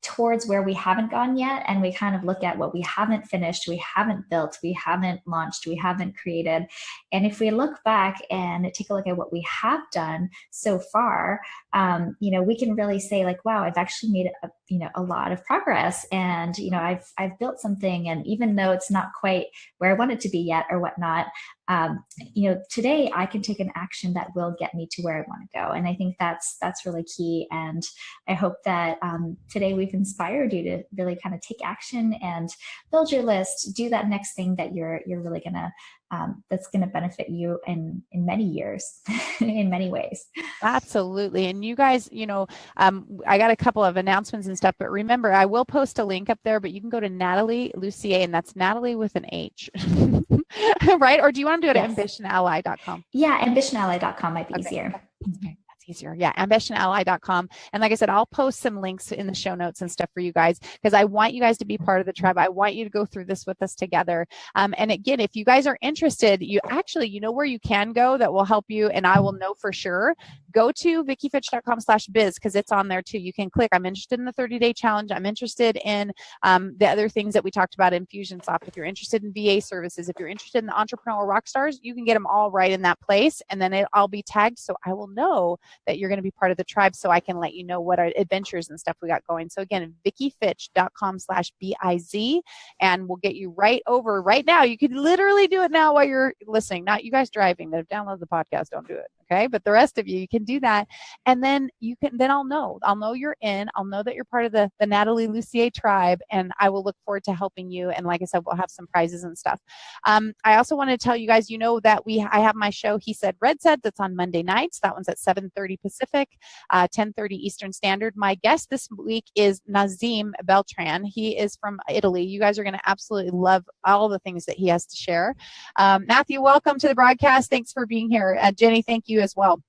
towards where we haven't gone yet, and we kind of look at what we haven't finished, we haven't built, we haven't launched, we haven't created. And if we look back and take a look at what we have done so far, we can really say like, wow, I've actually made a lot of progress, and I've built something, and even though it's not quite where I want it to be yet or whatnot, today I can take an action that will get me to where I want to go. And I think that's really key. And I hope that today we've inspired you to really kind of take action and build your list, do that next thing that you're really gonna that's going to benefit you in many years, in many ways. Absolutely. And you guys, I got a couple of announcements and stuff, but remember, I will post a link up there, but you can go to Nathalie Lussier, and that's Nathalie with an H, right? Or do you want to do it at ambitionally.com? Yeah, ambitionally.com might be easier. Okay. Easier. Yeah. ambitionally.com. And like I said, I'll post some links in the show notes and stuff for you guys, because I want you guys to be part of the tribe. I want you to go through this with us together. And again, if you guys are interested, you know where you can go that will help you. And I will know for sure. Go to vickifitch.com/biz, because it's on there too. You can click, I'm interested in the 30-day challenge. I'm interested in the other things that we talked about in Infusionsoft. If you're interested in VA services, if you're interested in the entrepreneurial rock stars, you can get them all right in that place. And then I'll be tagged, so I will know that you're going to be part of the tribe, so I can let you know what our adventures and stuff we got going. So again, vickifitch.com/biz, and we'll get you right over right now. You could literally do it now while you're listening. Not you guys driving that have downloaded the podcast, don't do it. Okay. But the rest of you can do that. And then I'll know you're in, I'll know that you're part of the Nathalie Lussier tribe, and I will look forward to helping you. And like I said, we'll have some prizes and stuff. I also want to tell you guys, that I have my show, He Said, Red Said, that's on Monday nights. That one's at 7:30 Pacific, 10:30 Eastern Standard. My guest this week is Nazim Beltran. He is from Italy. You guys are going to absolutely love all the things that he has to share. Matthew, welcome to the broadcast. Thanks for being here. Jenny, thank you as well.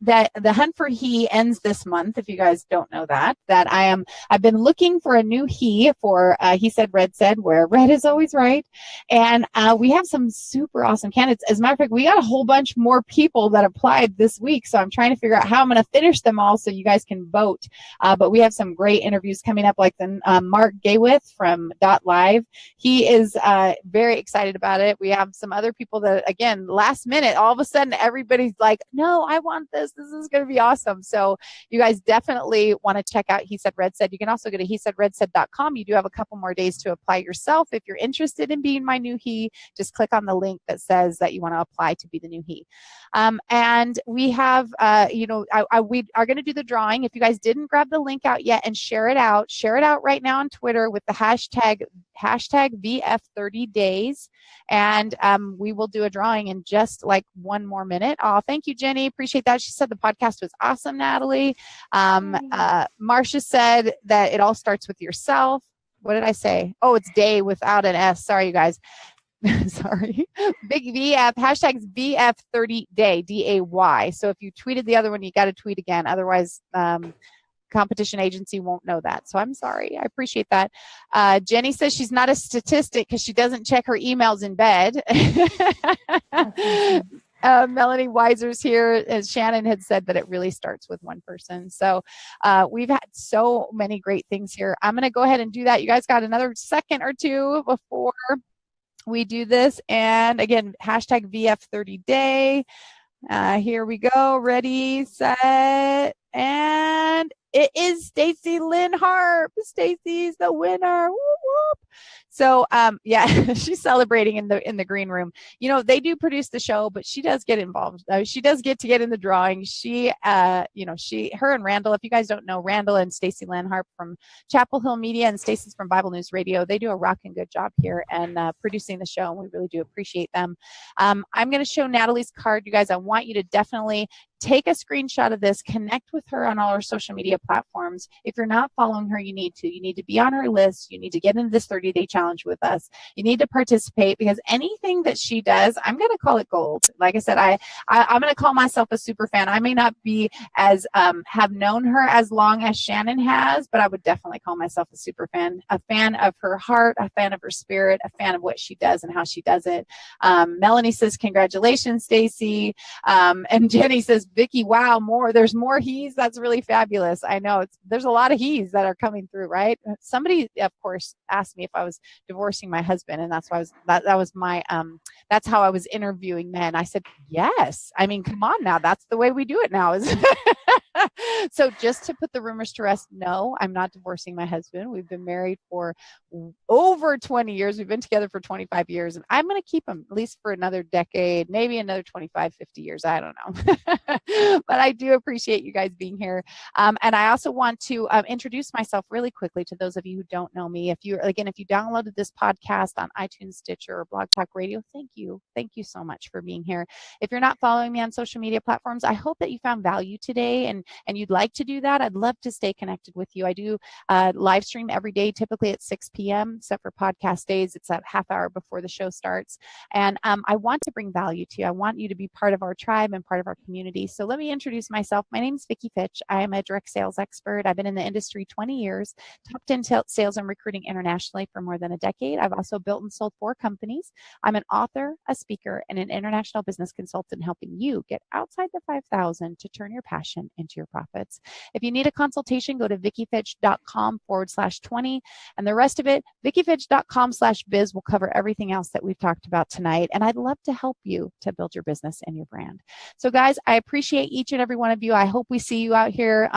That the hunt for he ends this month. If you guys don't know that I've been looking for a new he for He Said, Red Said, where red is always right. And we have some super awesome candidates. As a matter of fact, we got a whole bunch more people that applied this week. So I'm trying to figure out how I'm going to finish them all so you guys can vote. But we have some great interviews coming up, like the Mark Gaywith from .live. He is very excited about it. We have some other people that, again, last minute, all of a sudden, everybody's like, no, I want this is going to be awesome. So you guys definitely want to check out He Said, Red Said. You can also go to hesaidredsaid.com. You do have a couple more days to apply yourself. If you're interested in being my new he, just click on the link that says that you want to apply to be the new he. And we have we are going to do the drawing. If you guys didn't grab the link out yet and share it out right now on Twitter with the hashtag VF30days, and we will do a drawing in just like one more minute. Oh, thank you, Jenny. Appreciate that. She said the podcast was awesome, Nathalie. Marcia said that it all starts with yourself. What did I say? Oh, it's day without an S. Sorry, you guys. Sorry. Big VF, hashtags VF30day, DAY. So if you tweeted the other one, you got to tweet again. Otherwise, competition agency won't know that. So I'm sorry. I appreciate that. Jenny says she's not a statistic because she doesn't check her emails in bed. Melanie Weiser's here. As Shannon had said, that it really starts with one person. So we've had so many great things here. I'm going to go ahead and do that. You guys got another second or two before we do this. And again, hashtag VF30day. Here we go. Ready, set, And it is Stacy Lynn Harp. Stacy's the winner. Whoop, whoop. So yeah, she's celebrating in the green room. You know, they do produce the show, but she does get involved. She does get to get in the drawing. She her and Randall, if you guys don't know, Randall and Stacy Lynn Harp from Chapel Hill Media and Stacy's from Bible News Radio, they do a rocking good job here and producing the show, and we really do appreciate them. I'm going to show Nathalie's card. You guys, I want you to definitely take a screenshot of this, connect with her on all our social media platforms. If you're not following her, you need to. You need to be on her list. You need to get into this 30-day challenge with us. You need to participate, because anything that she does, I'm going to call it gold. Like I said, I'm going to call myself a super fan. I may not be as have known her as long as Shannon has, but I would definitely call myself a super fan, a fan of her heart, a fan of her spirit, a fan of what she does and how she does it. Melanie says, congratulations, Stacy. And Jenny says, Vicki, wow, there's more he's. That's really fabulous. I know there's a lot of he's that are coming through, right? Somebody, of course, asked me if I was divorcing my husband, and that's why that was my that's how I was interviewing men. I said, yes. I mean, come on now, that's the way we do it now. So just to put the rumors to rest, no, I'm not divorcing my husband. We've been married for over 20 years. We've been together for 25 years, and I'm going to keep him at least for another decade, maybe another 25, 50 years. I don't know. But I do appreciate you guys being here. And I also want to introduce myself really quickly to those of you who don't know me. If you downloaded this podcast on iTunes, Stitcher, or Blog Talk Radio, thank you. Thank you so much for being here. If you're not following me on social media platforms, I hope that you found value today and you'd like to do that. I'd love to stay connected with you. I do live stream every day, typically at 6 p.m., except for podcast days. It's a half hour before the show starts. And I want to bring value to you. I want you to be part of our tribe and part of our community. So let me introduce myself. My name is Vicki Fitch. I am a direct sales expert. I've been in the industry 20 years, top 10 sales and recruiting internationally for more than a decade. I've also built and sold 4 companies. I'm an author, a speaker, and an international business consultant, helping you get outside the 5,000 to turn your passion into your profits. If you need a consultation, go to vickifitch.com/20, and the rest of it, vickifitch.com/biz will cover everything else that we've talked about tonight. And I'd love to help you to build your business and your brand. So guys, I appreciate each and every one of you. I hope we see you out here.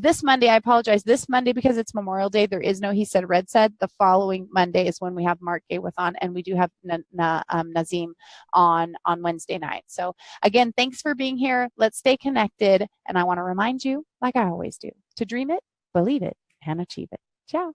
This Monday, I apologize. This Monday, because it's Memorial Day, there is no He Said, Red Said. The following Monday is when we have Mark Gaywith on, and we do have Nazim on Wednesday night. So again, thanks for being here. Let's stay connected. And I want to remind you, like I always do, to dream it, believe it, and achieve it. Ciao.